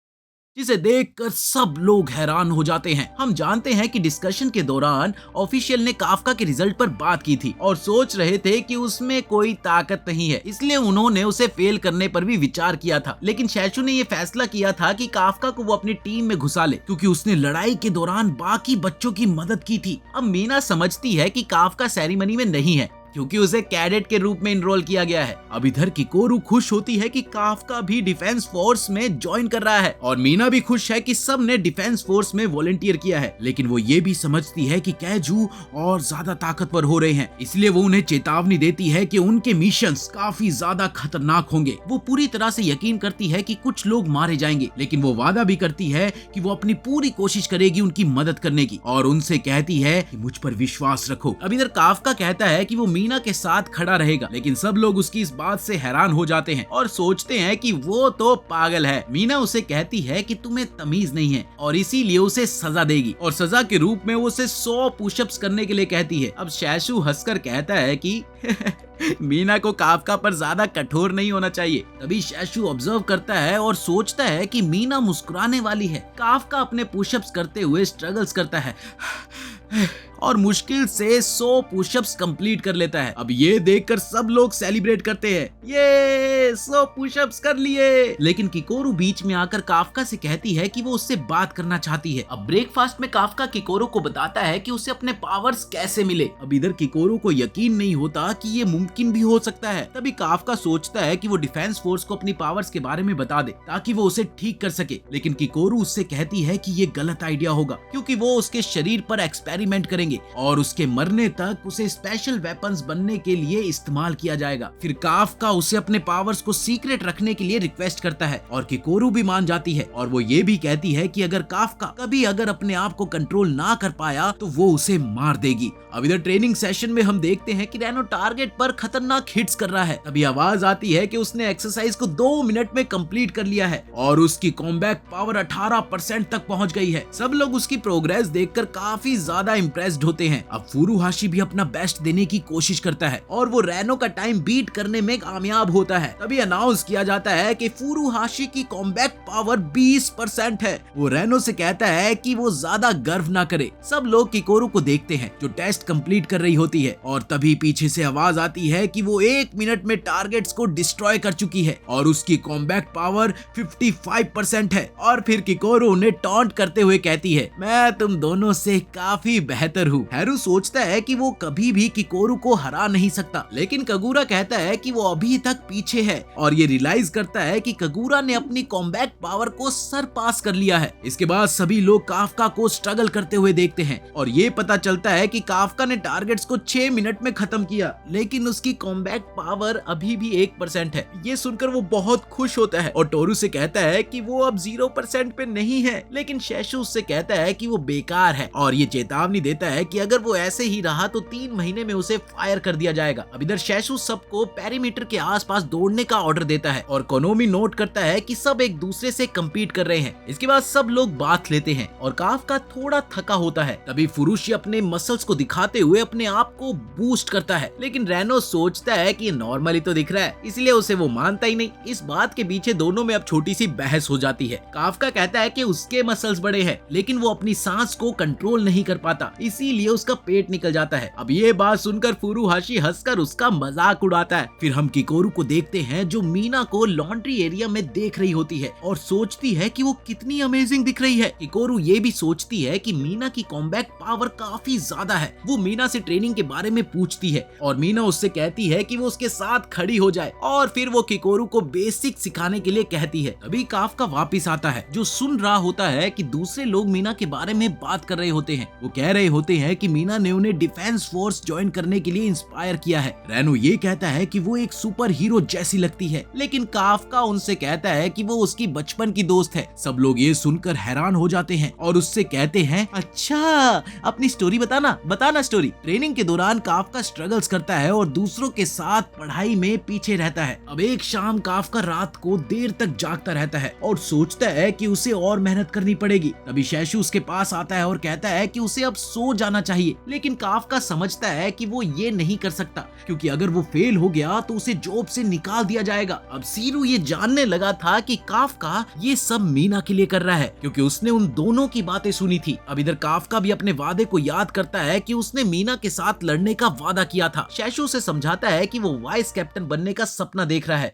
जिसे देखकर सब लोग हैरान हो जाते हैं। हम जानते हैं कि डिस्कशन के दौरान ऑफिशियल ने काफका के रिजल्ट पर बात की थी और सोच रहे थे कि उसमें कोई ताकत नहीं है, इसलिए उन्होंने उसे फेल करने पर भी विचार किया था। लेकिन शैशु ने ये फैसला किया था कि काफका को वो अपनी टीम में घुसा ले, क्योंकि उसने लड़ाई के दौरान बाकी बच्चों की मदद की थी। अब मीना समझती है कि काफका सेरेमनी में नहीं है, क्योंकि उसे कैडेट के रूप में इनरोल किया गया है। अब इधर किकोरू खुश होती है कि काफका भी डिफेंस फोर्स में ज्वाइन कर रहा है और मीना भी खुश है कि सब ने डिफेंस फोर्स में वॉलंटियर किया है। लेकिन वो ये भी समझती है कि कैजू और ज्यादा ताकतवर हो रहे हैं, इसलिए वो उन्हें चेतावनी देती है कि उनके मिशंस काफी ज्यादा खतरनाक होंगे। वो पूरी तरह से यकीन करती है कि कुछ लोग मारे जाएंगे, लेकिन वो वादा भी करती है कि वो अपनी पूरी कोशिश करेगी उनकी मदद करने की और उनसे कहती है कि मुझ पर विश्वास रखो। अब इधर काफका कहता है कि वो मीना के साथ खड़ा रहेगा, लेकिन सब लोग उसकी इस बात से हैरान हो जाते हैं और सोचते हैं कि वो तो पागल है। मीना उसे कहती है कि तुम्हें तमीज नहीं है और इसीलिए उसे सजा देगी और सजा के रूप में वो उसे 100 पुशअप्स करने के लिए कहती है। अब शैशु हंसकर कहता है कि मीना को काफका पर ज्यादा कठोर नहीं होना चाहिए। तभी शैशु ऑब्जर्व करता है और सोचता है कि मीना मुस्कुराने वाली है। काफका अपने पुशअप्स करते हुए स्ट्रगल्स करता है और मुश्किल से 100 पुशअप्स कंप्लीट कर लेता है। अब ये देखकर सब लोग सेलिब्रेट करते हैं, ये 100 पुशअप्स कर लिए। लेकिन किकोरू बीच में आकर काफका से कहती है कि वो उससे बात करना चाहती है। अब ब्रेकफास्ट में काफका किकोरू को बताता है कि उसे अपने पावर्स कैसे मिले। अब इधर किकोरू को यकीन नहीं होता कि ये मुमकिन भी हो सकता है। तभी काफका सोचता है कि वो डिफेंस फोर्स को अपनी पावर्स के बारे में बता दे ताकि वो उसे ठीक कर सके, लेकिन किकोरू उससे कहती है कि ये गलत आइडिया होगा, क्योंकि वो उसके शरीर पर एक्सपेरिमेंट करेंगे और उसके मरने तक उसे स्पेशल वेपन्स बनने के लिए इस्तेमाल किया जाएगा। फिर काफका उसे अपने पावर्स को सीक्रेट रखने के लिए रिक्वेस्ट करता है और किकोरू भी मान जाती है और वो ये भी कहती है कि अगर काफका कभी अगर अपने आप को कंट्रोल ना कर पाया तो वो उसे मार देगी। अब इधर ट्रेनिंग सेशन में हम देखते हैं कि रेनो टारगेट पर खतरनाक हिट्स कर रहा है। तभी आवाज आती है कि उसने एक्सरसाइज को 2 मिनट में कंप्लीट कर लिया है और उसकी कॉम्बैट पावर 18% तक पहुंच गई है। सब लोग उसकी प्रोग्रेस देखकर काफी ज्यादा इम्प्रेस्ड होते हैं। अब फुरुहाशी भी अपना बेस्ट देने की कोशिश करता है और वो रेनो का टाइम बीट करने में कामयाब होता है। तभी अनाउंस किया जाता है कि फुरुहाशी की कॉम्बैट पावर 20% है। वो रेनो से कहता है कि वो ज्यादा गर्व ना करे। सब लोग किकोरू को देखते हैं जो टेस्ट कंप्लीट कर रही होती है और तभी पीछे से आवाज आती है कि वो 1 मिनट में टारगेट्स को डिस्ट्रॉय कर चुकी है और उसकी कॉम्बैट पावर 55% है। और फिर किकोरू उन्हें टॉन्ट करते हुए कहती है, मैं तुम दोनों से काफी बेहतर सुनकर हूँ। हैरू सोचता है कि वो कभी भी किकोरू को हरा नहीं सकता, लेकिन कगूरा कहता है कि वो अभी तक पीछे है और ये रियलाइज करता है कि कगूरा ने अपनी कॉम्बैट पावर को सरपास कर लिया है। इसके बाद सभी लोग काफका को स्ट्रगल करते हुए देखते हैं और ये पता चलता है कि काफका ने टारगेट्स को 6 मिनट में खत्म किया, लेकिन उसकी कॉम्बैट पावर अभी भी 1% है। ये सुनकर वो बहुत खुश होता है और टोरू से कहता है कि वो अब 0% पे नहीं है, लेकिन शैशु उससे कहता है कि वो बेकार है और ये चेतावनी देता है कि अगर वो ऐसे ही रहा तो 3 महीने में उसे फायर कर दिया जाएगा। अब इधर शैशु सबको पेरीमीटर के आसपास दौड़ने का ऑर्डर देता है और कोनोमी नोट करता है कि सब एक दूसरे से कम्पीट कर रहे हैं। इसके बाद सब लोग बात लेते हैं और काफका थोड़ा थका होता है। तभी फुरुशी अपने मसल्स को दिखाते हुए अपने आप को बूस्ट करता है, लेकिन रेनो सोचता है कि ये नॉर्मली तो दिख रहा है, इसलिए उसे वो मानता ही नहीं। इस बात के पीछे दोनों में अब छोटी सी बहस हो जाती है। काफका कहता है कि उसके मसल्स बड़े हैं, लेकिन वो अपनी सांस को कंट्रोल नहीं कर पाता, इसीलिए उसका पेट निकल जाता है। अब ये बात सुनकर फुरुहाशी हंसकर उसका मजाक उड़ाता है। फिर हम किकोरू को देखते हैं जो मीना को लॉन्ड्री एरिया में देख रही होती है और सोचती है कि वो कितनी अमेजिंग दिख रही है। किकोरू ये भी सोचती है कि मीना की कॉम्बैट पावर काफी ज्यादा है। वो मीना से ट्रेनिंग के बारे में पूछती है और मीना उससे कहती है कि वो उसके साथ खड़ी हो जाए और फिर वो किकोरू को बेसिक सिखाने के लिए कहती है। तभी काफका वापस आता है जो सुन रहा होता है कि दूसरे लोग मीना के बारे में बात कर रहे होते हैं। वो कह रहे होते हैं कि मीना ने उन्हें डिफेंस फोर्स ज्वाइन करने के लिए इंस्पायर किया है। रेनो ये कहता है कि वो एक सुपर हीरो जैसी लगती है, लेकिन काफका उनसे कहता है कि वो उसकी बचपन की दोस्त है। सब लोग ये सुनकर हैरान हो जाते हैं और उससे कहते हैं, अच्छा अपनी स्टोरी बताना स्टोरी। ट्रेनिंग के दौरान काफका स्ट्रगल्स करता है और दूसरों के साथ पढ़ाई में पीछे रहता है। अब एक शाम काफका रात को देर तक जागता रहता है और सोचता है कि उसे और मेहनत करनी पड़ेगी। तभी शैशु उसके पास आता है और कहता है कि उसे अब सो जाना चाहिए, लेकिन काफका समझता है कि वो ये नहीं कर सकता क्योंकि अगर वो फेल हो गया तो उसे जॉब से निकाल दिया जाएगा। अब सीरू ये जानने लगा था कि काफका ये सब मीना के लिए कर रहा है क्योंकि उसने उन दोनों की बातें सुनी थी। अब इधर काफका भी अपने वादे को याद करता है कि उसने मीना के साथ लड़ने का वादा किया था। शैशु से समझाता है कि वो वाइस कैप्टन बनने का सपना देख रहा है,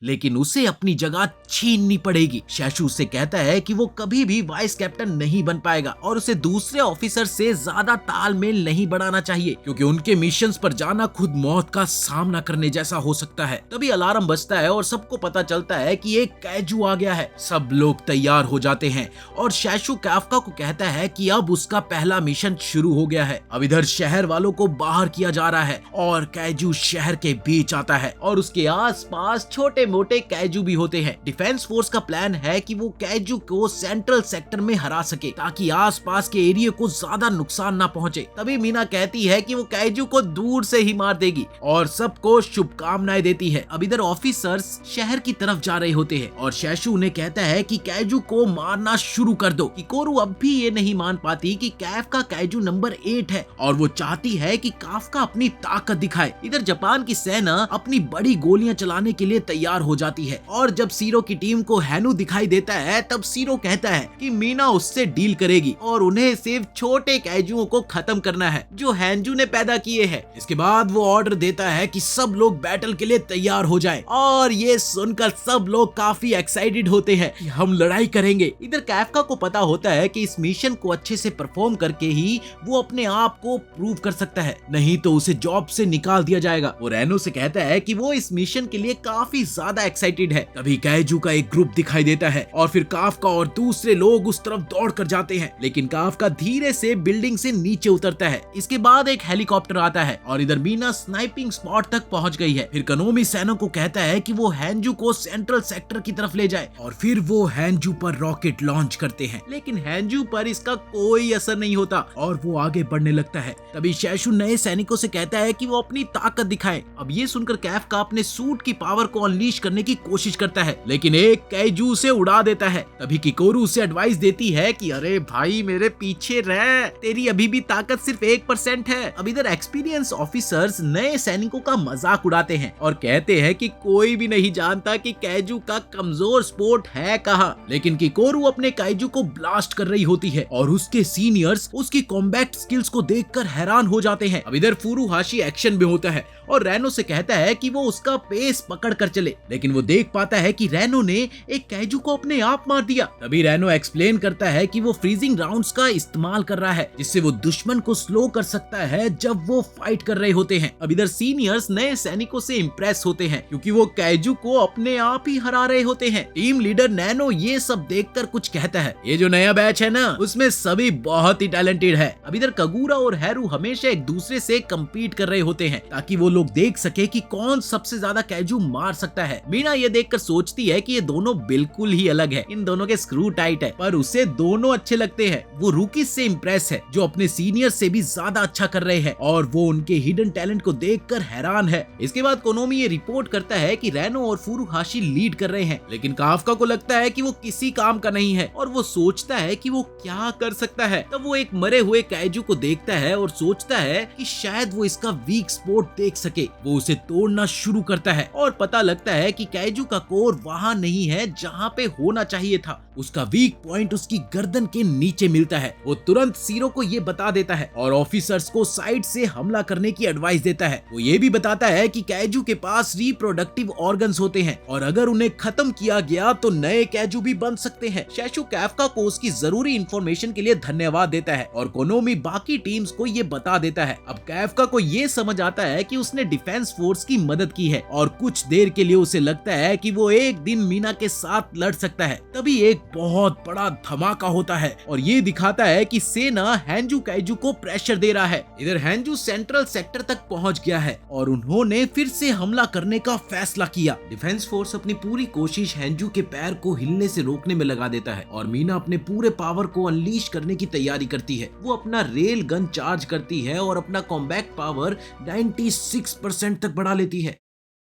लेकिन उसे अपनी जगह छीननी पड़ेगी। शैशु उससे कहता है कि वो कभी भी वाइस कैप्टन नहीं बन पाएगा और उसे दूसरे ऑफिसर से ज्यादा तालमेल नहीं बढ़ाना चाहिए क्योंकि उनके मिशंस पर जाना खुद मौत का सामना करने जैसा हो सकता है। तभी अलार्म बजता है और सबको पता चलता है कि एक कैजू आ गया है। सब लोग तैयार हो जाते हैं और शैशु काफका को कहता है कि अब उसका पहला मिशन शुरू हो गया है। अब इधर शहर वालों को बाहर किया जा रहा है और कैजू शहर के बीच आता है और उसके आसपास छोटे मोटे कैजू भी होते हैं। डिफेंस फोर्स का प्लान है कि वो कैजू को सेंट्रल सेक्टर में हरा सके ताकि आसपास के एरिया को ज्यादा नुकसान ना पहुंचे। तभी मीना कहती है कि वो कैजू को दूर से ही मार देगी और सबको शुभकामनाएं देती है। अब इधर ऑफिसर्स शहर की तरफ जा रहे होते हैं और शैशु उन्हें कहता है कि कैजू को मारना शुरू कर दो। किकोरू अब भी ये नहीं मान पाती कि कैफ का कैजू नंबर 8 है और वो चाहती है कि काफका अपनी ताकत दिखाए। इधर जापान की सेना अपनी बड़ी गोलियां चलाने के लिए तैयार हो जाती है और जब सीरो की टीम को हैनु दिखाई देता है तब सीरो कहता है कि मीना उससे डील करेगी और उन्हें सिर्फ छोटे कैजुओं को खत्म करना है जो हैंजू ने पैदा किए हैं। इसके बाद वो ऑर्डर देता है कि सब लोग बैटल के लिए तैयार हो जाएं और ये सुनकर सब लोग काफी एक्साइटेड होते हैं कि हम लड़ाई करेंगे। इधर कैफका को पता होता है कि इस मिशन को अच्छे से परफॉर्म करके ही वो अपने आप को प्रूव कर सकता है, नहीं तो उसे जॉब से निकाल दिया जाएगा। वो रेनो से कहता है कि वो इस मिशन के लिए काफी ज्यादा एक्साइटेड है। तभी कैजू का एक ग्रुप दिखाई देता है और फिर काफका और दूसरे लोग उस तरफ दौड़ कर जाते हैं, लेकिन काफका धीरे से बिल्डिंग से नीचे उतरता है। इसके बाद एक हेलीकॉप्टर आता है और इधर मीना स्नाइपिंग स्पॉट तक पहुंच गई है। फिर कनोमी सैनो को कहता है कि वो हैंजू को सेंट्रल सेक्टर की तरफ ले जाए और फिर वो हैंजू पर रॉकेट लॉन्च करते हैं, लेकिन हैंजू पर इसका कोई असर नहीं होता और वो आगे बढ़ने लगता है। तभी शैशु नए सैनिकों से कहता है कि वो अपनी ताकत दिखाए। अब ये सुनकर कैफका अपने सूट की पावर को अनलीश करने की कोशिश करता है, लेकिन एक कैजू उसे उड़ा देता है। तभी किकोरू उसे एडवाइस देती है कि अरे भाई मेरे पीछे रह, तेरी अभी भी ताकत सिर्फ 1% है। अब इधर एक्सपीरियंस ऑफिसर्स नए सैनिकों का मजाक उड़ाते हैं और कहते हैं कि कोई भी नहीं जानता कि कैजू का कमजोर स्पोर्ट है कहाँ, लेकिन किकोरू अपने कैजू को ब्लास्ट कर रही होती है और उसके सीनियर्स उसकी कॉम्बैट स्किल्स को देखकर हैरान हो जाते हैं। अब इधर फुरुहाशी एक्शन में होता है और रेनो से कहता है कि वो उसका पेस पकड़ कर चले, लेकिन वो देख पाता है कि रेनो ने एक कैजू को अपने आप मार दिया। तभी रेनो एक्सप्लेन करता है कि वो फ्रीजिंग राउंड्स का इस्तेमाल कर रहा है, जिससे वो दुश्मन को स्लो कर सकता है जब वो फाइट कर रहे होते हैं। अब इधर सीनियर्स नए सैनिकों से इम्प्रेस होते हैं क्योंकि वो कैजू को अपने आप ही हरा रहे होते हैं। टीम लीडर नैनो ये सब देखकर कुछ कहता है, ये जो नया बैच है ना, उसमें सभी बहुत ही टैलेंटेड है। अब इधर कगूरा और हैरू हमेशा एक दूसरे से कम्पीट कर रहे होते हैं ताकि वो लोग देख सके कि कौन सबसे ज्यादा कैजू मार सकता है। मीना ये देखकर सोचती है कि ये दोनों बिल्कुल ही अलग है, इन दोनों के स्क्रू टाइट है, पर उसे दोनों अच्छे लगते हैं। वो रूकीज से इम्प्रेस है जो अपने सीनियर से भी ज्यादा अच्छा कर रहे हैं और वो उनके हिडन टैलेंट को देखकर हैरान है। इसके बाद कोनोमी ये रिपोर्ट करता है कि रेनो और फुरुहाशी लीड कर रहे हैं, लेकिन काफका को लगता है कि वो किसी काम का नहीं है और वो सोचता है कि वो क्या कर सकता है। तब वो एक मरे हुए कैजू को देखता है और सोचता है कि शायद वो इसका वीक स्पॉट देख सके। वो उसे तोड़ना शुरू करता है और पता लगता है कि कैजू का कोर वहाँ नहीं है जहाँ पे होना चाहिए था। उसका वीक पॉइंट उसकी गर्दन के नीचे मिलता है। वो तुरंत सीरो को ये बता देता है और ऑफिसर्स को साइड से हमला करने की एडवाइस देता है। वो ये भी बताता है कि कैजू के पास रिप्रोडक्टिव ऑर्गन्स होते हैं और अगर उन्हें खत्म किया गया तो नए कैजू भी बन सकते हैं। शैशु कैफका को उसकी जरूरी इंफॉर्मेशन के लिए धन्यवाद देता है और कोनोमी बाकी टीम्स को ये बता देता है। अब कैफका को ये समझ आता है कि उसने डिफेंस फोर्स की मदद की है और कुछ देर के लिए उसे लगता है कि वो एक दिन मीना के साथ लड़ सकता है। तभी एक बहुत बड़ा धमाका होता है और ये दिखाता है कि सेना हैंजू कैजू को प्रेशर दे रहा है। इधर हैंजू सेंट्रल सेक्टर तक पहुंच गया है और उन्होंने फिर से हमला करने का फैसला किया। डिफेंस फोर्स अपनी पूरी कोशिश हैंजू के पैर को हिलने से रोकने में लगा देता है और मीना अपने पूरे पावर को अनलीश करने की तैयारी करती है। वो अपना रेल गन चार्ज करती है और अपना कॉम्बैक्ट पावर 96% तक बढ़ा लेती है।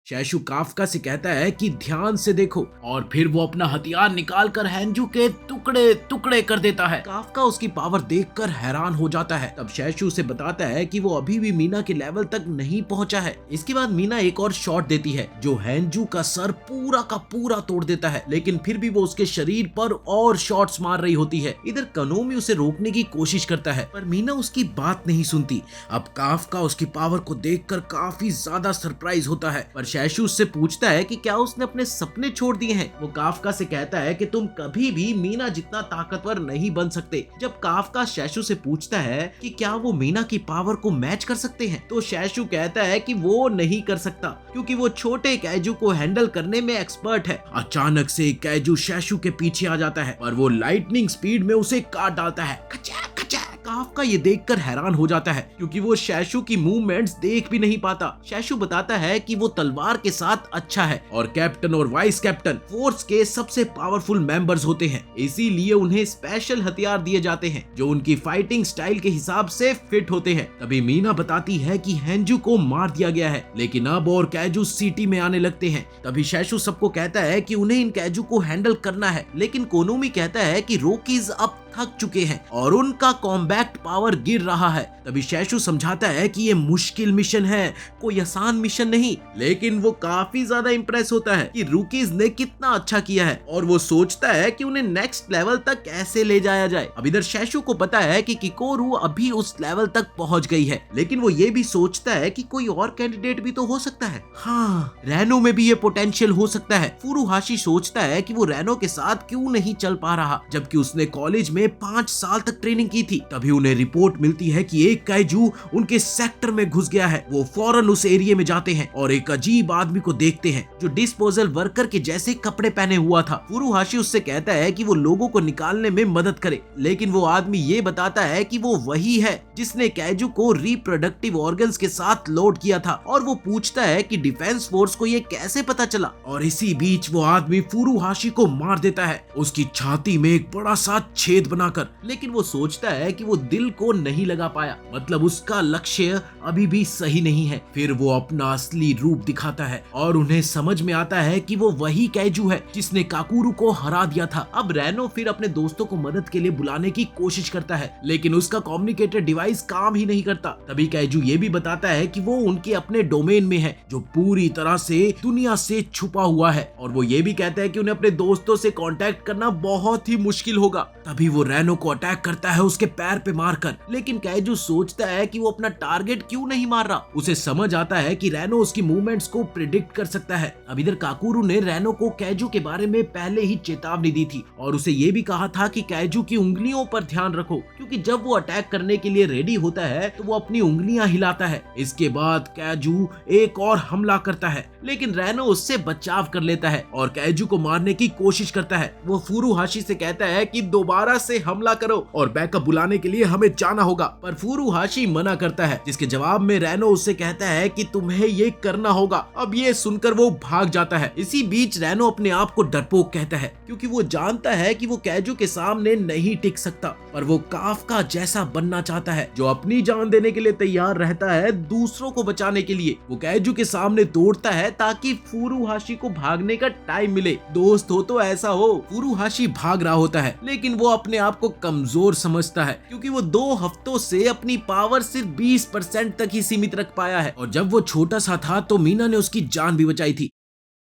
शैशु काफका से कहता है कि ध्यान से देखो और फिर वो अपना हथियार निकालकर हैंजू के टुकड़े टुकड़े कर देता है। काफका उसकी पावर देखकर हैरान हो जाता है। तब शैशु उसे बताता है कि वो अभी भी मीना के लेवल तक नहीं पहुंचा है। इसके बाद मीना एक और शॉट देती है जो हैंजू का सर पूरा का पूरा तोड़ देता है, लेकिन फिर भी वो उसके शरीर पर और शॉट्स मार रही होती है। इधर कोनोमी उसे रोकने की कोशिश करता है पर मीना उसकी बात नहीं सुनती। अब काफका उसकी पावर को देखकर काफी ज्यादा सरप्राइज होता है पर शैशु उससे पूछता है कि क्या उसने अपने सपने छोड़ दिए हैं। वो काफका से कहता है कि तुम कभी भी मीना जितना ताकतवर नहीं बन सकते। जब काफका शैशु से पूछता है कि क्या वो मीना की पावर को मैच कर सकते हैं तो शैशु कहता है कि वो नहीं कर सकता क्योंकि वो छोटे कैजू को हैंडल करने में एक्सपर्ट है। अचानक से कैजू शैशु के पीछे आ जाता है और वो लाइटनिंग स्पीड में उसे काट डालता है। खचा खचा। काफका ये देखकर हैरान हो जाता है क्योंकि वो शैशु की मूवमेंट्स देख भी नहीं पाता। शैशु बताता है कि वो तलवार के साथ अच्छा है और कैप्टन और वाइस कैप्टन फोर्स के सबसे पावरफुल मेंबर्स होते हैं, इसीलिए उन्हें स्पेशल हथियार दिए जाते हैं जो उनकी फाइटिंग स्टाइल के हिसाब से फिट होते हैं। तभी मीना बताती है कि हैंजू को मार दिया गया है लेकिन अब और कैजू सिटी में आने लगते हैं। तभी शैशु सबको कहता है कि उन्हें इन कैजू को हैंडल करना है, लेकिन कोनोमी कहता है कि रोकीज अब थक चुके हैं और उनका कॉम्बैक्ट पावर गिर रहा है। तभी शैशु समझाता है कि ये मुश्किल मिशन है, कोई आसान मिशन नहीं, लेकिन वो काफी ज्यादा इंप्रेस होता है कि रूकीज ने कितना अच्छा किया है और वो सोचता है कि उन्हें नेक्स्ट लेवल तक कैसे ले जाया जाए। अब इधर शैशु को पता है कि किकोरू अभी उस लेवल तक पहुंच गई है, लेकिन वो ये भी सोचता है कि कोई और कैंडिडेट भी तो हो सकता है। हाँ, रेनो में भी ये पोटेंशियल हो सकता है। फुरुहाशी सोचता है कि वो रेनो के साथ क्यों नहीं चल पा रहा जबकि उसने कॉलेज में 5 साल तक ट्रेनिंग की थी। तभी उन्हें रिपोर्ट मिलती है कि एक काइजू उनके सेक्टर में घुस गया है। वो फौरन उस एरिया में जाते हैं और एक अजीब आदमी को देखते हैं जो डिस्पोजल वर्कर के जैसे कपड़े पहने हुआ था। फुरुहाशी उससे कहता है कि वो लोगों को निकालने में मदद करे, लेकिन वो आदमी ये बताता है कि वो वही है जिसने कैजू को रिप्रोडक्टिव ऑर्गन्स के साथ लोड किया था और वो पूछता है कि डिफेंस फोर्स को ये कैसे पता चला। और इसी बीच वो आदमी फुरुहाशी को मार देता है, उसकी छाती में एक बड़ा सा छेद बनाकर। लेकिन वो सोचता है कि वो दिल को नहीं लगा पाया, मतलब उसका लक्ष्य अभी भी सही नहीं है। फिर वो अपना असली रूप दिखाता है और उन्हें समझ में आता है कि वो वही कैजू है जिसने काकुरू को हरा दिया था। अब रेनो फिर अपने दोस्तों को मदद के लिए बुलाने की कोशिश करता है, लेकिन उसका कम्युनिकेटर डिवाइस काम ही नहीं करता। तभी कैजू ये भी बताता है कि वो उनके अपने डोमेन में है जो पूरी तरह से दुनिया से छुपा हुआ है और वो ये भी कहता है कि उन्हें अपने दोस्तों से कांटेक्ट करना बहुत ही मुश्किल होगा। तभी वो वो रैनो को अटैक करता है उसके पैर पे मारकर। लेकिन कैजू सोचता है कि वो अपना टारगेट क्यों नहीं मार रहा। उसे समझ आता है कि रैनो उसकी मूवमेंट्स को प्रिडिक्ट कर सकता है। अब इधर काकुरु ने रैनो को कैजू के बारे में पहले ही चेतावनी दी थी और उसे ये भी कहा था कि कैजू की उंगलियों पर ध्यान रखो, क्योंकि जब वो अटैक करने के लिए रेडी होता है तो वो अपनी उंगलियां हिलाता है। इसके बाद कैजू एक और हमला करता है, लेकिन रैनो उससे बचाव कर लेता है और कैजू को मारने की कोशिश करता है। वो फुरुहाशी से कहता है कि दोबारा से हमला करो और बैकअप बुलाने के लिए हमें जाना होगा, पर फुरुहाशी मना करता है, जिसके जवाब में रैनो उससे कहता है कि तुम्हें ये करना होगा। अब ये सुनकर वो भाग जाता है। इसी बीच रैनो अपने आप को डरपोक कहता है, क्योंकि वो जानता है कि वो कैजू के सामने नहीं टिक सकता, पर वो काफका जैसा बनना चाहता है, जो अपनी जान देने के लिए तैयार रहता है दूसरों को बचाने के लिए। वो कैजू के सामने दौड़ता है ताकि फुरुहाशी को भागने का टाइम मिले। दोस्त हो तो ऐसा हो। फुरुहाशी भाग रहा होता है, लेकिन वो अपने आप को कमजोर समझता है, क्योंकि वो 2 हफ्तों से अपनी पावर सिर्फ 20% तक ही सीमित रख पाया है। और जब वो छोटा सा था तो मीना ने उसकी जान भी बचाई थी,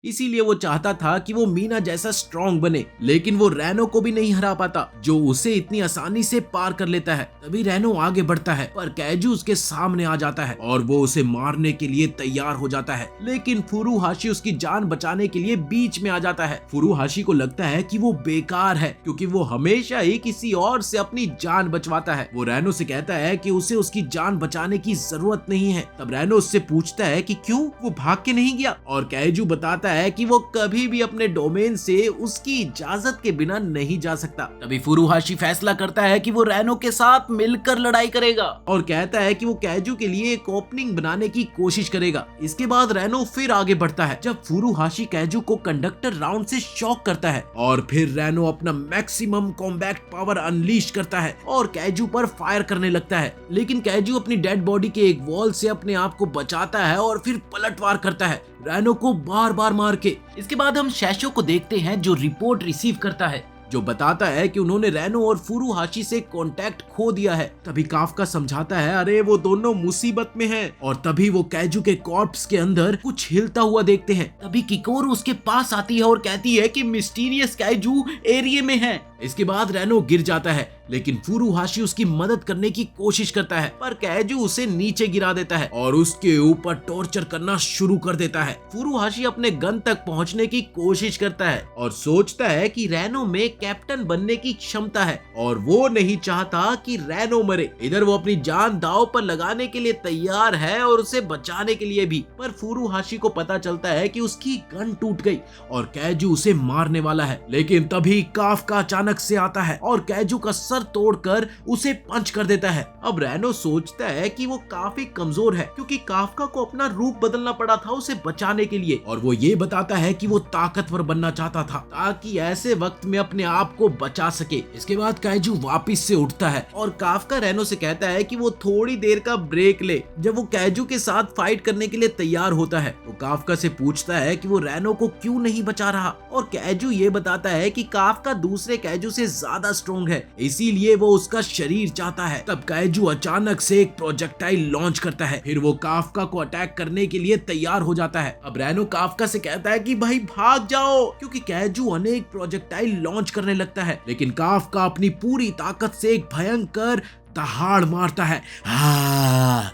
इसीलिए वो चाहता था कि वो मीना जैसा स्ट्रॉन्ग बने। लेकिन वो रैनो को भी नहीं हरा पाता, जो उसे इतनी आसानी से पार कर लेता है। तभी रैनो आगे बढ़ता है, पर कैजू उसके सामने आ जाता है और वो उसे मारने के लिए तैयार हो जाता है। लेकिन फुरुहाशी उसकी जान बचाने के लिए बीच में आ जाता है। फुरुहाशी को लगता है कि वो बेकार है, क्योंकि वो हमेशा ही किसी और से अपनी जान बचवाता है। वो रैनो से कहता है कि उसे उसकी जान बचाने की जरूरत नहीं है। तब रैनो उससे पूछता है कि क्यों वो भाग के नहीं गया, और कैजू बताता है कि वो कभी भी अपने डोमेन से उसकी इजाजत के बिना नहीं जा सकता। तभी फुरुहाशी फैसला करता है कि वो रैनो के साथ मिलकर लड़ाई करेगा और कहता है कि वो कैजू के लिए एक ओपनिंग बनाने की कोशिश करेगा। इसके बाद रैनो फिर आगे बढ़ता है, जब फुरुहाशी कैजू को कंडक्टर राउंड से शॉक करता है और फिर रैनो अपना मैक्सिमम कॉम्बैक्ट पावर अनलीश करता है और कैजू पर फायर करने लगता है। लेकिन कैजू अपनी डेड बॉडी के एक वॉल से अपने आप को बचाता है और फिर पलटवार करता है, रैनो को बार बार मार के। इसके बाद हम शैशो को देखते हैं, जो रिपोर्ट रिसीव करता है, जो बताता है कि उन्होंने रैनो और फुरुहाशी से कांटेक्ट खो दिया है। तभी काफका समझाता है, अरे वो दोनों मुसीबत में हैं। और तभी वो कैजू के कॉर्प्स के अंदर कुछ हिलता हुआ देखते हैं। तभी किकोरू उसके पास आती है और कहती है कि मिस्टीरियस कैजू एरिया में है। इसके बाद रैनो गिर जाता है, लेकिन फुरुहाशी उसकी मदद करने की कोशिश करता है, पर कैजू उसे नीचे गिरा देता है और उसके ऊपर टॉर्चर करना शुरू कर देता है। फुरुहाशी अपने गन तक पहुंचने की कोशिश करता है और सोचता है कि रैनो में कैप्टन बनने की क्षमता है और वो नहीं चाहता कि रैनो मरे। इधर वो अपनी जान दांव पर लगाने के लिए तैयार है और उसे बचाने के लिए भी, पर फुरुहाशी को पता चलता है कि उसकी गन टूट गई और कैजू उसे मारने वाला है। लेकिन तभी काफका अचानक से आता है और कैजू का सर तोड़कर उसे पंच कर देता है। अब रैनो सोचता है कि वो काफी कमजोर है, क्योंकि काफका को अपना रूप बदलना पड़ा था उसे बचाने के लिए, और वो ये बताता है कि वो ताकतवर बनना चाहता था ताकि ऐसे वक्त में अपने आप को बचा सके। इसके बाद कैजू वापिस से उठता है और काफका रैनो से कहता है कि वो थोड़ी देर का ब्रेक ले। जब वो कैजू के साथ फाइट करने के लिए तैयार होता है, वो काफका से पूछता है कि वो रैनो को क्यों नहीं बचा रहा, और कैजू ये बताता है कि काफका दूसरे कैजू से ज्यादा स्ट्रॉन्ग है, इसीलिए वो उसका शरीर चाहता है। तब कैजू अचानक से एक प्रोजेक्टाइल लॉन्च करता है, फिर वो काफका को अटैक करने के लिए तैयार हो जाता है। अब रैनो काफका से कहता है कि भाई भाग जाओ, क्योंकि कैजू अनेक प्रोजेक्टाइल लॉन्च करने लगता है। लेकिन काफका अपनी पूरी ताकत से एक भयंकर दहाड़ मारता है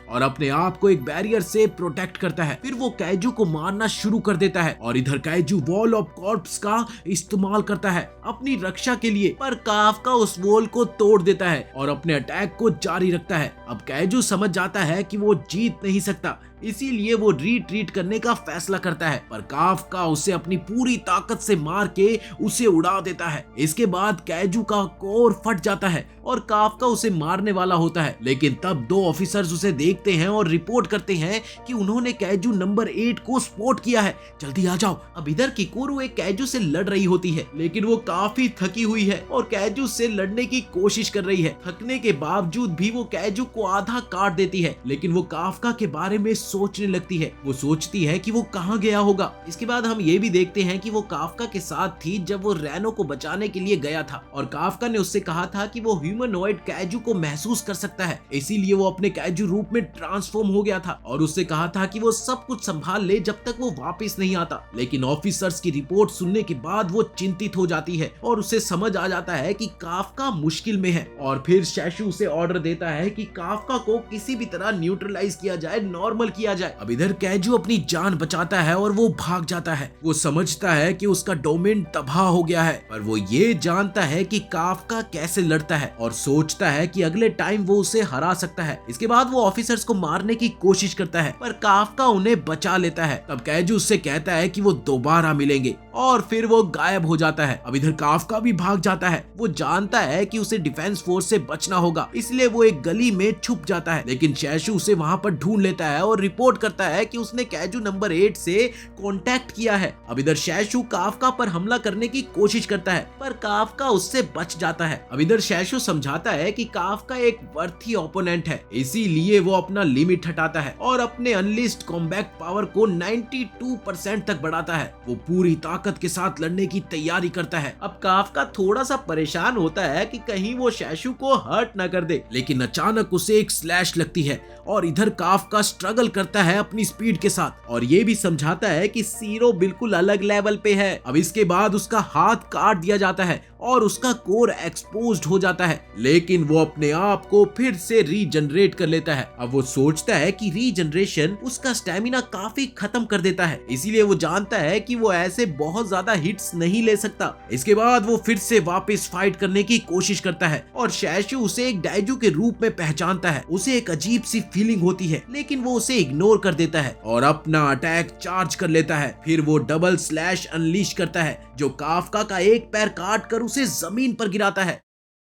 और अपने आप को एक बैरियर से प्रोटेक्ट करता है। फिर वो कैजू को मारना शुरू कर देता है और इधर कैजू वॉल ऑफ कॉर्प्स का इस्तेमाल करता है अपनी रक्षा के लिए, पर काफका उस वॉल को तोड़ देता है और अपने अटैक को जारी रखता है। अब कैजू समझ जाता है कि वो जीत नहीं सकता, इसीलिए वो रिट्रीट करने का फैसला करता है, पर काफका उसे अपनी पूरी ताकत से मार के उसे उड़ा देता है। इसके बाद कैजू का कोर फट जाता है और काफका उसे मारने वाला होता है, लेकिन तब 2 ऑफिसर्स उसे देखते हैं और रिपोर्ट करते हैं कि उन्होंने कैजू नंबर 8 को स्पॉट किया है, जल्दी आ जाओ। अब इधर किकोरू एक कैजू से लड़ रही होती है, लेकिन वो काफी थकी हुई है और कैजू से लड़ने की कोशिश कर रही है। थकने के बावजूद भी वो कैजू को आधा काट देती है, लेकिन वो काफका के बारे में सोचने लगती है। वो सोचती है कि वो कहाँ गया होगा। इसके बाद हम ये भी देखते हैं कि वो काफका के साथ थी जब वो रैनो को बचाने के लिए गया था और काफका ने उससे कहा था कि वो ह्यूमनॉइड कैजू को महसूस कर सकता है, इसीलिए वो अपने कैजू रूप में ट्रांसफॉर्म हो गया था और उससे कहा था कि वो सब कुछ संभाल ले जब तक वो वापस नहीं आता। लेकिन ऑफिसर्स की रिपोर्ट सुनने के बाद वो चिंतित हो जाती है और उसे समझ आ जाता है कि काफका मुश्किल में है और फिर शैशु उसे ऑर्डर देता है कि काफका को किसी भी तरह न्यूट्रलाइज किया जाए, नॉर्मल किया जाए। अब इधर कैजू अपनी जान बचाता है और वो भाग जाता है। वो समझता है कि उसका डोमेन तबाह हो गया है, पर वो ये जानता है कि काफका कैसे लड़ता है और सोचता है कि अगले टाइम वो उसे हरा सकता है। इसके बाद वो ऑफिसर्स को मारने की कोशिश करता है, पर काफका उन्हें बचा लेता है। तब कैजू उससे कहता है कि वो दोबारा मिलेंगे और फिर वो गायब हो जाता है। अब इधर काफका भी भाग जाता है। वो जानता है कि उसे डिफेंस फोर्स से बचना होगा, इसलिए वो एक गली में छुप जाता है। लेकिन शैशु उसे वहां पर ढूंढ लेता है और रिपोर्ट करता है कि उसने कैजू नंबर 8 से कांटेक्ट किया है। अब इधर शैशु काफका पर हमला करने की कोशिश करता है, पर काफका उससे बच जाता है। अब इधर शैशु समझाता है कि काफका एक वर्थी ओपोनेंट है, इसीलिए वो अपना लिमिट हटाता है और अपने अनलिस्टेड कॉम्बैट पावर को 92% तक बढ़ाता है। वो पूरी ताकत के साथ लड़ने की तैयारी करता है। अब काफका थोड़ा सा परेशान होता है कि कहीं वो शैशु को हर्ट न कर दे, लेकिन अचानक उसे एक स्लैश लगती है और इधर काफका स्ट्रगल करता है अपनी स्पीड के साथ और ये भी समझाता है कि सीरो बिल्कुल अलग लेवल पे है। अब इसके बाद उसका हाथ काट दिया जाता है और उसका कोर एक्सपोज्ड हो जाता है, लेकिन वो अपने आप को फिर से रीजनरेट कर लेता है। अब वो सोचता है कि रीजनरेशन उसका स्टेमिना काफी खत्म कर देता है, इसीलिए वो जानता है कि वो ऐसे बहुत ज्यादा हिट्स नहीं ले सकता। इसके बाद वो फिर से वापस फाइट करने की कोशिश करता है और शैशु उसे एक डाइजू के रूप में पहचानता है। उसे एक अजीब सी फीलिंग होती है, लेकिन वो उसे इग्नोर कर देता है और अपना अटैक चार्ज कर लेता है। फिर वो डबल स्लैश अनलीश करता है जो काफका का एक पैर काट कर उसे जमीन पर गिराता है।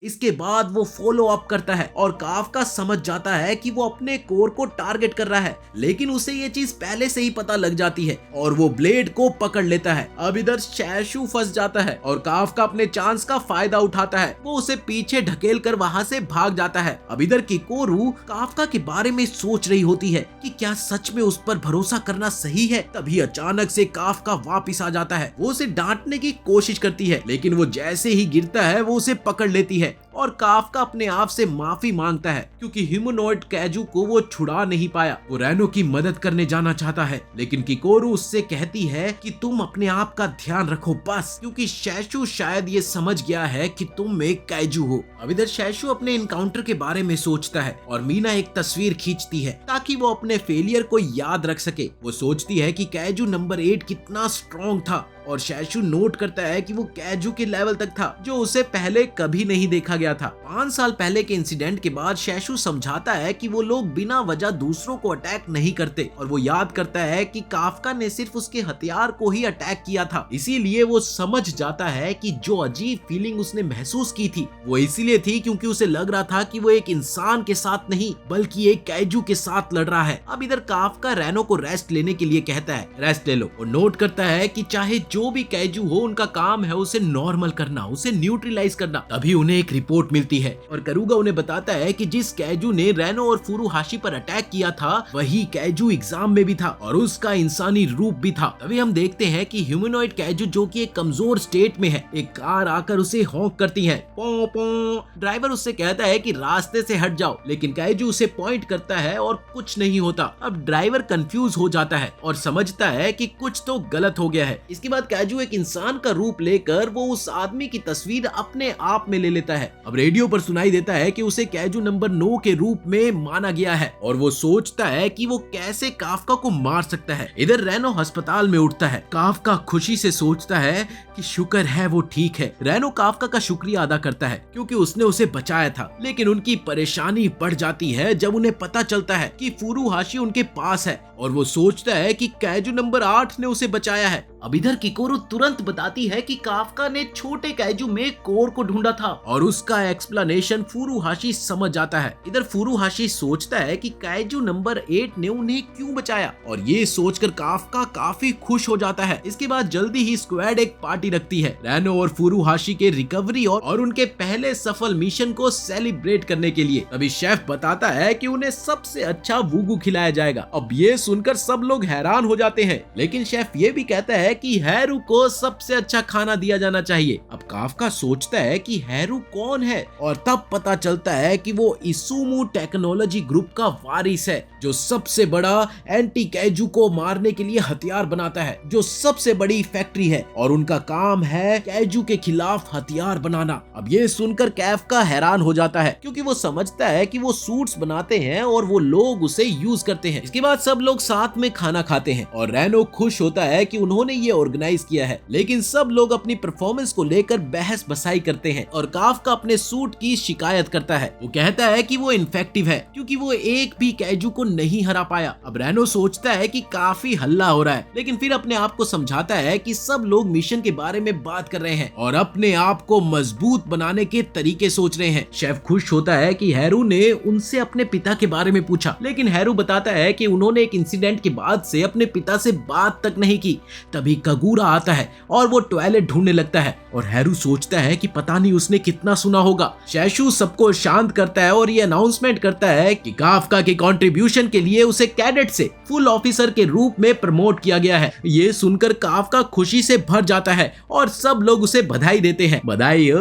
इसके बाद वो फॉलो अप करता है और काफका समझ जाता है कि वो अपने कोर को टारगेट कर रहा है, लेकिन उसे ये चीज पहले से ही पता लग जाती है और वो ब्लेड को पकड़ लेता है। अब इधर शैशु फंस जाता है और काफका अपने चांस का फायदा उठाता है। वो उसे पीछे ढकेल कर वहां से भाग जाता है। अब इधर किकोरू काफका के बारे में सोच रही होती है कि क्या सच में उस पर भरोसा करना सही है। तभी अचानक से काफका वापिस आ जाता है। वो उसे डांटने की कोशिश करती है, लेकिन वो जैसे ही गिरता है वो उसे पकड़ लेती है और काफका अपने आप से माफी मांगता है क्योंकि ह्यूमनॉइड कैजू को वो छुड़ा नहीं पाया। वो रैनो की मदद करने जाना चाहता है, लेकिन किकोरू उससे कहती है कि तुम अपने आप का ध्यान रखो बस, क्योंकि शैशु शायद ये समझ गया है कि तुम एक कैजू हो। अब इधर शैशु अपने इनकाउंटर के बारे में सोचता है और मीना एक तस्वीर खींचती है ताकि वो अपने फेलियर को याद रख सके। वो सोचती है कि कैजू नंबर 8 कितना स्ट्रॉन्ग था और शैशु नोट करता है कि वो कैजू के लेवल तक था जो उसे पहले कभी नहीं देखा गया था। 5 साल पहले के इंसिडेंट के बाद शैशु समझाता है कि वो लोग बिना वजह दूसरों को अटैक नहीं करते और वो याद करता है कि काफका ने सिर्फ उसके हथियार को ही अटैक किया था। इसीलिए वो समझ जाता है कि जो अजीब फीलिंग उसने महसूस की थी वो इसीलिए थी क्योंकि उसे लग रहा था कि वो एक इंसान के साथ नहीं बल्कि एक कैजू के साथ लड़ रहा है। अब इधर काफका रैनो को रेस्ट लेने के लिए कहता है, रेस्ट ले लो, और नोट करता है कि चाहे जो भी कैजू हो उनका काम है उसे नॉर्मल करना, उसे न्यूट्रलाइज करना। तभी उन्हें एक रिपोर्ट मिलती है और करूगा उन्हें बताता है कि जिस कैजू ने रैनो और फुरुहाशी पर अटैक किया था वही कैजू एग्जाम में भी था और उसका इंसानी रूप भी था। तभी हम देखते हैं कि ह्यूमनॉइड कैजू जो कि एक कमजोर स्टेट में है, एक कार आकर उसे हॉक करती है। पौ पौ। ड्राइवर उससे कहता है कि रास्ते से हट जाओ, लेकिन कैजू उसे पॉइंट करता है और कुछ नहीं होता। अब ड्राइवर कंफ्यूज हो जाता है और समझता है कि कुछ तो गलत हो गया है। इसके बाद कैजू एक इंसान का रूप लेकर वो उस आदमी की तस्वीर अपने आप में ले लेता है। अब रेडियो पर सुनाई देता है कि उसे कैजू नंबर 9 के रूप में माना गया है और वो सोचता है कि वो कैसे काफका को मार सकता है। इधर रैनो अस्पताल में उठता है। काफका खुशी से सोचता है कि शुक्र है वो ठीक है। रैनो काफका का शुक्रिया अदा करता है क्योंकि उसने उसे बचाया था, लेकिन उनकी परेशानी बढ़ जाती है जब उन्हें पता चलता है कि फुरुहाशी उनके पास है और वो सोचता है कि कैजू नंबर 8 ने उसे बचाया है अब इधर किकोरो तुरंत बताती है कि काफका ने छोटे कैजू में कोर को ढूंढा था और उसका एक्सप्लेनेशन फुरुहाशी समझ जाता है। इधर फुरुहाशी सोचता है कि कैजू नंबर 8 ने उन्हें क्यों बचाया और ये सोचकर काफका काफी खुश हो जाता है। इसके बाद जल्दी ही स्क्वाड एक पार्टी रखती है रैनो और फुरुहाशी के रिकवरी और उनके पहले सफल मिशन को सेलिब्रेट करने के लिए। तभी शेफ बताता है कि उन्हें सबसे अच्छा वुगू खिलाया जाएगा। अब ये सुनकर सब लोग हैरान हो जाते हैं, लेकिन शेफ ये भी कहता है कि हैरू को सबसे अच्छा खाना दिया जाना चाहिए। अब काफका सोचता है कि हैरू कौन है और तब पता चलता है कि वो इसूमु टेक्नोलॉजी ग्रुप का वारिस है, जो सबसे बड़ा एंटी कैजू को मारने के लिए हथियार बनाता है, जो सबसे बड़ी फैक्ट्री है और उनका काम है कैजू के खिलाफ हथियार बनाना। अब ये सुनकर काफका हैरान हो जाता है, क्योंकि वो समझता है कि वो सूट्स बनाते हैं और वो लोग उसे यूज करते हैं। इसके बाद सब लोग साथ में खाना खाते हैं और रैनो खुश होता है कि उन्होंने ये ऑर्गेनाइज किया है, लेकिन सब लोग अपनी परफॉर्मेंस को लेकर बहस बसाई करते हैं और काफका अपने सूट की शिकायत करता है। वो कहता है कि वो इन्फेक्टिव है क्योंकि वो एक भी कैजू को नहीं हरा पाया। अब रैनो सोचता है कि काफी हल्ला हो रहा है, लेकिन फिर अपने आप को समझाता है कि सब लोग मिशन के बारे में बात कर रहे हैं और अपने आप को मजबूत बनाने के तरीके सोच रहे हैं। शेफ खुश होता है कि हैरू ने उनसे अपने पिता के बारे में पूछा, लेकिन हैरू बताता है कि उन्होंने एक इंसिडेंट के बाद से अपने पिता से बात तक नहीं की। तभी कगूरा आता है और वो टॉयलेट ढूंढने लगता है और हैरू सोचता है कि पता नहीं उसने कितना सुना होगा। शैशु सबको शांत करता है और ये अनाउंसमेंट करता है कि काफका के कंट्रीब्यूशन के लिए उसे कैडेट से फुल ऑफिसर के रूप में प्रमोट किया गया है। ये सुनकर काफका खुशी से भर जाता है और सब लोग उसे बधाई देते हैं। बधाई हो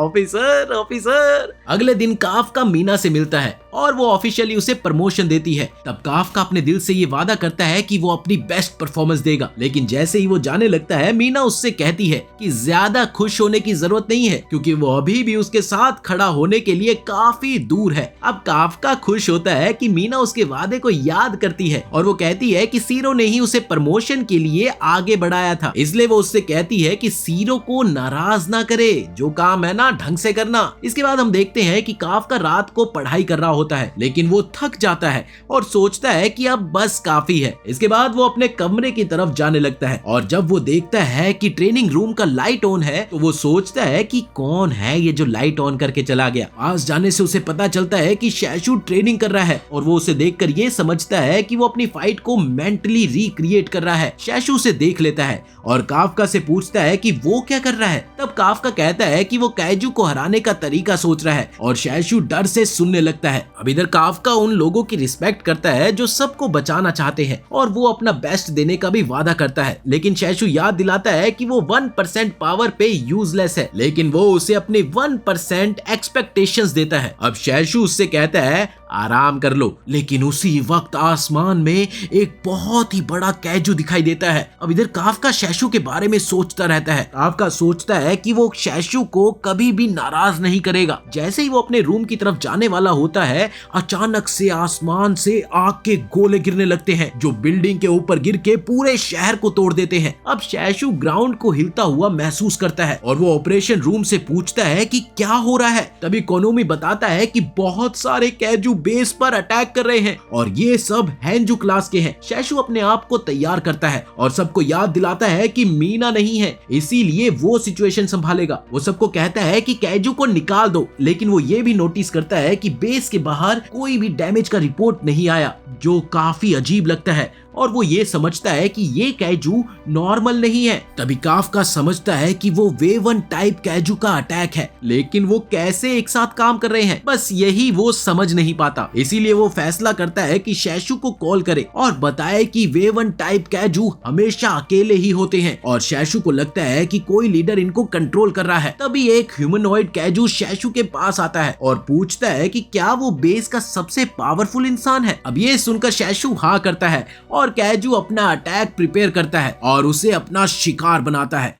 ऑफिसर, ऑफिसर। अगले दिन काफका मीना से मिलता है और वो ऑफिशियली उसे प्रमोशन देती है। तब काफका अपने दिल से ये वादा करता है कि वो अपनी बेस्ट परफॉर्मेंस देगा, लेकिन जैसे ही वो जाने लगता है मीना उससे कहती है कि ज्यादा खुश होने की जरूरत नहीं है, क्योंकि वो अभी भी उसके साथ खड़ा होने के लिए काफी दूर है। अब काफका खुश होता है कि मीना उसके वादे को याद करती है और वो कहती है कि सीरो ने ही उसे प्रमोशन के लिए आगे बढ़ाया था, इसलिए वो उससे कहती है कि सीरो को नाराज ना करे, जो काम है ना ढंग से करना। इसके बाद हम देखते हैं कि काफका रात को पढ़ाई कर रहा होता है, लेकिन वो थक जाता है और सोचता है कि अब बस काफी है। इसके बाद वो अपने कमरे की तरफ जाने लगता है और जब वो देखता है कि ट्रेनिंग रूम का लाइट ऑन है तो वो सोचता है कि कौन है ये जो लाइट ऑन करके चला गया। पास जाने से उसे पता चलता है कि शैशु ट्रेनिंग कर रहा है और वो उसे देखकर ये समझता है कि वो अपनी फाइट को मेंटली रिक्रिएट कर रहा है। शैशु उसे देख लेता है और काफका से पूछता है कि वो क्या कर रहा है। तब काफका कहता है कि वो कैजू को हराने का तरीका सोच रहा है और शैशु डर से सुनने लगता है। अब इधर काफका उन लोगों की रिस्पेक्ट करता है जो सबको बचाना चाहते हैं और वो अपना बेस्ट देने का भी वादा करता है, लेकिन शैशु याद दिलाता है कि वो 1% पावर पे यूजलेस है, लेकिन वो उसे अपने 1% एक्सपेक्टेशंस देता है। अब शैशु उससे कहता है आराम कर लो, लेकिन उसी वक्त आसमान में एक बहुत ही बड़ा कैजू दिखाई देता है। अब इधर काफका शैशु के बारे में सोचता रहता है। काफका सोचता है कि वो शैशु को कभी भी नाराज नहीं करेगा। जैसे ही वो अपने रूम की तरफ जाने वाला होता है, अचानक से आसमान से आग के गोले गिरने लगते हैं जो बिल्डिंग के ऊपर गिर के पूरे शहर को तोड़ देते हैं। अब शैशु ग्राउंड को हिलता हुआ महसूस करता है और वो ऑपरेशन रूम से पूछता है कि क्या हो रहा है। तभी कोनोमी बताता है कि बहुत सारे कैजू बेस पर अटैक कर रहे हैं और ये सब हैंजू क्लास के हैं। शैशु अपने आप को तैयार करता है और सबको याद दिलाता है कि मीना नहीं है, इसीलिए वो सिचुएशन संभालेगा। वो सबको कहता है कि कैजू को निकाल दो, लेकिन वो ये भी नोटिस करता है कि बेस के बाहर कोई भी डैमेज का रिपोर्ट नहीं आया, जो काफी अजीब लगता है और वो ये समझता है कि ये कैजू नॉर्मल नहीं है। तभी काफका समझता है कि वो वेव 1 टाइप कैजू का अटैक है, लेकिन वो कैसे एक साथ काम कर रहे हैं, बस यही वो समझ नहीं पाता। इसीलिए वो फैसला करता है कि शैशु को कॉल करे और बताए कि वेव 1 टाइप कैजू हमेशा अकेले ही होते हैं और शैशु को लगता है कि कोई लीडर इनको कंट्रोल कर रहा है। तभी एक ह्यूमनॉइड कैजू शैशु के पास आता है और पूछता है कि क्या वो बेस का सबसे पावरफुल इंसान है। अब ये सुनकर शैशु हाँ करता है और कैजू अपना अटैक प्रिपेयर करता है और उसे अपना शिकार बनाता है।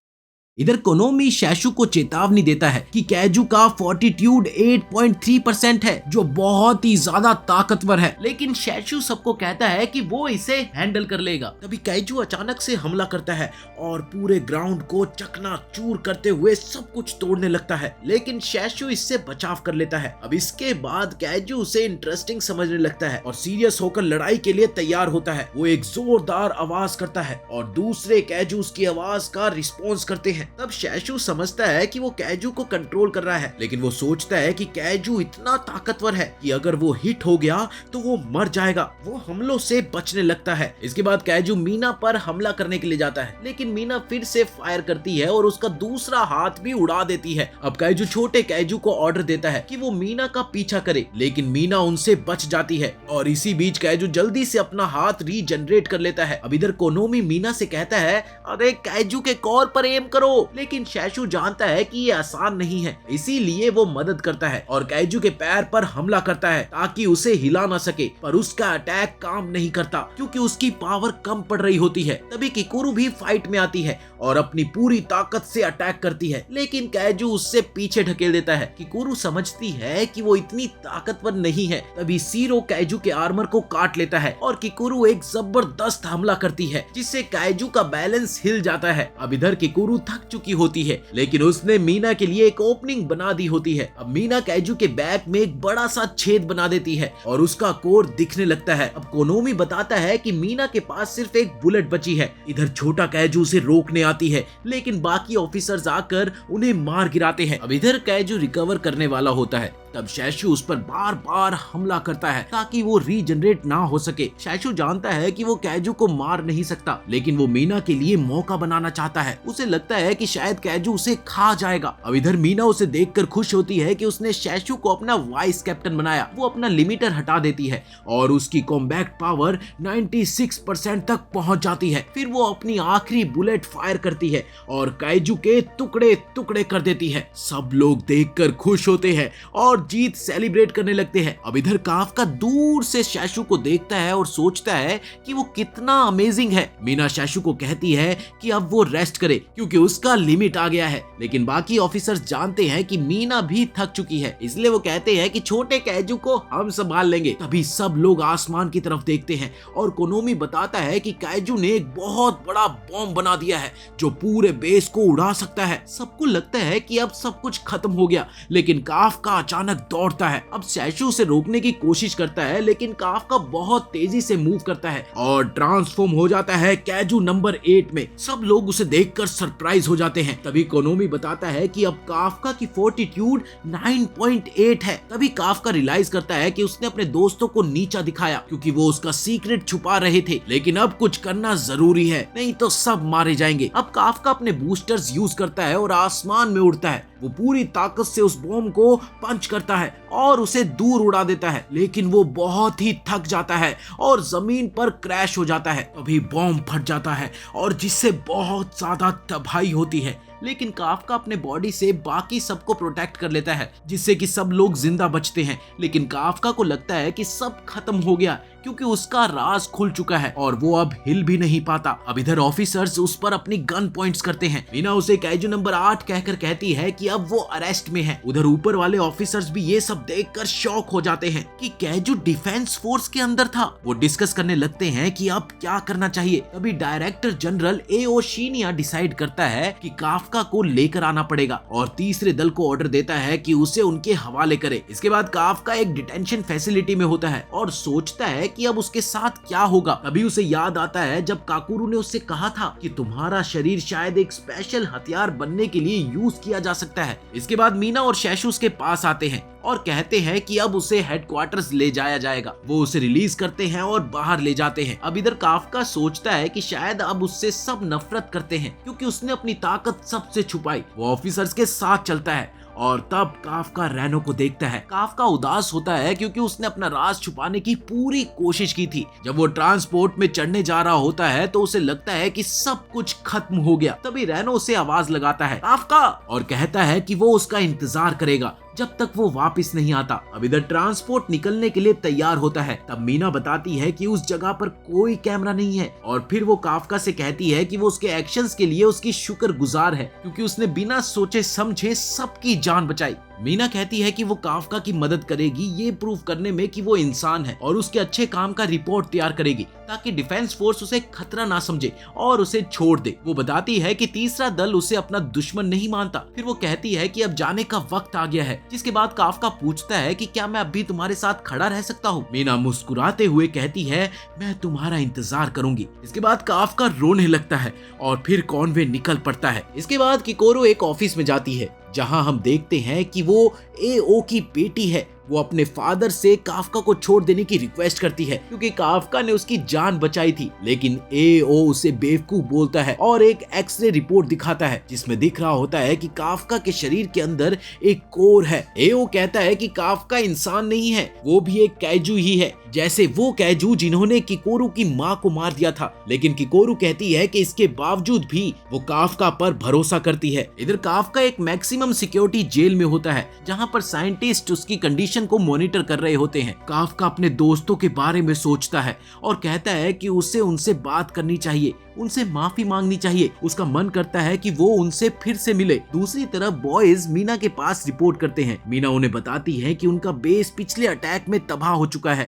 इधर कोनोमी शैशु को चेतावनी देता है कि कैजू का फोर्टिट्यूड 8.3% है, जो बहुत ही ज्यादा ताकतवर है, लेकिन शैशु सबको कहता है कि वो इसे हैंडल कर लेगा। तभी कैजू अचानक से हमला करता है और पूरे ग्राउंड को चकनाचूर करते हुए सब कुछ तोड़ने लगता है, लेकिन शैशु इससे बचाव कर लेता है। अब इसके बाद कैजू उसे इंटरेस्टिंग समझने लगता है और सीरियस होकर लड़ाई के लिए तैयार होता है। वो एक जोरदार आवाज करता है और दूसरे कैजू उसकी आवाज का रिस्पॉन्स करते हैं। तब शैशु समझता है कि वो कैजू को कंट्रोल कर रहा है, लेकिन वो सोचता है कि कैजू इतना ताकतवर है कि अगर वो हिट हो गया तो वो मर जाएगा। वो हमलों से बचने लगता है। इसके बाद कैजू मीना पर हमला करने के लिए जाता है, लेकिन मीना फिर से फायर करती है और उसका दूसरा हाथ भी उड़ा देती है। अब कैजू छोटे कैजू को ऑर्डर देता है कि वो मीना का पीछा करे, लेकिन मीना उनसे बच जाती है और इसी बीच कैजू जल्दी से अपना हाथ रीजनरेट कर लेता है। अब इधर कोनोमी मीना से कहता है, अरे कैजू के कोर पर एम करो, लेकिन शैशु जानता है कि ये आसान नहीं है, इसीलिए वो मदद करता है और कैजू के पैर पर हमला करता है ताकि उसे हिला ना सके, पर उसका अटैक काम नहीं करता क्योंकि उसकी पावर कम पड़ रही होती है। तभी किकुरु भी फाइट में आती है और अपनी पूरी ताकत से अटैक करती है, लेकिन कैजू उससे पीछे ढकेल देता है। किकुरु समझती है कि वो इतनी ताकतवर नहीं है। तभी सीरो कैजू के आर्मर को काट लेता है और किकुरु एक जबरदस्त हमला करती है जिससे कैजू का बैलेंस हिल जाता है। अब इधर किकुरु थक चुकी होती है, लेकिन उसने मीना के लिए एक ओपनिंग बना दी होती है। अब मीना कैजू के बैक में एक बड़ा सा छेद बना देती है और उसका कोर दिखने लगता है। अब कोनोमी बताता है कि मीना के पास सिर्फ एक बुलेट बची है। इधर छोटा कैजू उसे रोकने आती है, लेकिन बाकी ऑफिसर्स आकर उन्हें मार गिराते हैं। अब इधर कैजू रिकवर करने वाला होता है, तब शैशु उस पर बार बार हमला करता है ताकि वो रीजनरेट ना हो सके। शैशु जानता है कि वो कैजू को मार नहीं सकता, लेकिन वो मीना के लिए मौका बनाना चाहता है। उसे लगता है कि शायद कैजू उसे खा जाएगा। अब इधर मीना उसे देखकर खुश होती है कि उसने शैशु को अपना वाइस कैप्टन बनाया। वो अपना लिमिटर हटा देती है और उसकी कॉम्बैट पावर 96% तक पहुंच जाती है। फिर वो अपनी आखिरी बुलेट फायर करती है और कैजू के टुकड़े टुकड़े कर देती है। सब लोग देखकर खुश होते हैं और जीत सेलिब्रेट करने लगते हैं। अब इधर काफका दूर से शैशु को देखता है और सोचता है कि वो कितना अमेजिंग है। मीना शैशु को कहती है कि अब वो रेस्ट करे क्योंकि उसका लिमिट आ गया है, लेकिन बाकी ऑफिसर्स जानते हैं कि मीना भी थक चुकी है, इसलिए वो कहते हैं कि छोटे कैजू को हम संभाल लेंगे। तभी सब लोग आसमान की तरफ देखते हैं और कोनोमी बताता है कि कैजू ने एक बहुत बड़ा बॉम्ब बना दिया है जो पूरे बेस को उड़ा सकता है। सबको लगता है कि अब सब कुछ खत्म हो गया, लेकिन काफका अचानक दौड़ता है। अब शैशु उसे रोकने की कोशिश करता है, लेकिन काफका बहुत तेजी से मूव करता है और ट्रांसफॉर्म हो जाता है कैजू नंबर 8 में। सब लोग उसे देखकर सरप्राइज हो जाते हैं। तभी कोनोमी बताता है कि अब काफका की फोर्टिट्यूड 9.8 है। तभी काफका रियलाइज करता है कि उसने अपने दोस्तों को नीचा दिखाया क्योंकि वो उसका सीक्रेट छुपा रहे थे, लेकिन अब कुछ करना जरूरी है, नहीं तो सब मारे जाएंगे। अब काफका अपने बूस्टर्स यूज करता है और आसमान में उड़ता है। वो पूरी ताकत से उस बॉम्ब को पंच करता है और उसे दूर उड़ा देता है, लेकिन वो बहुत ही थक जाता है और जमीन पर क्रैश हो जाता है। तभी बॉम्ब फट जाता है और जिससे बहुत ज्यादा तबाही होती है, लेकिन काफका अपने बॉडी से बाकी सबको प्रोटेक्ट कर लेता है जिससे कि सब लोग जिंदा बचते हैं। लेकिन काफका को लगता है कि सब खत्म हो गया क्योंकि उसका राज खुल चुका है और वो अब हिल भी नहीं पाता। अब इधर ऑफिसर्स उस पर अपनी गन पॉइंट्स करते हैं। मीना उसे कैजू नंबर 8 कहकर कहती है कि अब वो अरेस्ट में है। उधर ऊपर वाले ऑफिसर्स भी ये सब देखकर शॉक हो जाते हैं कि कैजू डिफेंस फोर्स के अंदर था। वो डिस्कस करने लगते हैं कि अब क्या करना चाहिए। तभी डायरेक्टर जनरल एओ शिनिया डिसाइड करता है कि काफका को लेकर आना पड़ेगा और तीसरे दल को ऑर्डर देता है कि उसे उनके हवाले करे। इसके बाद काफका एक डिटेंशन फैसिलिटी में होता है और सोचता है कि अब उसके साथ क्या होगा। तभी उसे याद आता है जब काकुरु ने उससे कहा था कि तुम्हारा शरीर शायद एक स्पेशल हथियार बनने के लिए यूज किया जा सकता है। इसके बाद मीना और शैशु उसके पास आते हैं और कहते हैं कि अब उसे हेडक्वार्टर्स ले जाया जाएगा। वो उसे रिलीज करते हैं और बाहर ले जाते हैं। अब इधर काफका सोचता है कि शायद अब उससे सब नफरत करते हैं क्योंकि उसने अपनी ताकत सबसे छुपाई। वो ऑफिसर्स के साथ चलता है और तब काफका रैनो को देखता है। काफका उदास होता है क्योंकि उसने अपना राज छुपाने की पूरी कोशिश की थी। जब वो ट्रांसपोर्ट में चढ़ने जा रहा होता है तो उसे लगता है कि सब कुछ खत्म हो गया। तभी रैनो उसे आवाज लगाता है काफका, और कहता है कि वो उसका इंतजार करेगा। जब तक वो वापस नहीं आता। अब इधर ट्रांसपोर्ट निकलने के लिए तैयार होता है। तब मीना बताती है कि उस जगह पर कोई कैमरा नहीं है और फिर वो काफका से कहती है कि वो उसके एक्शंस के लिए उसकी शुक्रगुजार है क्योंकि उसने बिना सोचे समझे सबकी जान बचाई। मीना कहती है कि वो काफका की मदद करेगी ये प्रूव करने में कि वो इंसान है और उसके अच्छे काम का रिपोर्ट तैयार करेगी ताकि डिफेंस फोर्स उसे खतरा ना समझे और उसे छोड़ दे। वो बताती है कि तीसरा दल उसे अपना दुश्मन नहीं मानता। फिर वो कहती है कि अब जाने का वक्त आ गया है, जिसके बाद काफका पूछता है कि क्या मैं अभी तुम्हारे साथ खड़ा रह सकता हूँ। मीना मुस्कुराते हुए कहती है मैं तुम्हारा इंतजार करूंगी। इसके बाद काफका रोने लगता है और फिर कॉनवे निकल पड़ता है। इसके बाद किकोरो एक ऑफिस में जाती है जहां हम देखते हैं कि वो एओ की बेटी है। वो अपने फादर से काफका को छोड़ देने की रिक्वेस्ट करती है क्योंकि काफका ने उसकी जान बचाई थी, लेकिन एओ उसे बेवकूफ बोलता है और एक एक्सरे रिपोर्ट दिखाता है जिसमें दिख रहा होता है कि काफका के शरीर के अंदर एक कोर है। एओ कहता है कि काफका इंसान नहीं है, वो भी एक कैजू ही है, जैसे वो कैजू जिन्होंने किकोरू की माँ को मार दिया था। लेकिन किकोरू कहती है कि इसके बावजूद भी वो काफका पर भरोसा करती है। इधर काफका एक मैक्सिमम सिक्योरिटी जेल में होता है जहाँ पर साइंटिस्ट उसकी कंडीशन को मॉनिटर कर रहे होते हैं। काफका अपने दोस्तों के बारे में सोचता है और कहता है कि उसे उनसे बात करनी चाहिए, उनसे माफी मांगनी चाहिए। उसका मन करता है कि वो उनसे फिर से मिले। दूसरी तरफ बॉयज मीना के पास रिपोर्ट करते हैं। मीना उन्हें बताती है कि उनका बेस पिछले अटैक में तबाह हो चुका है,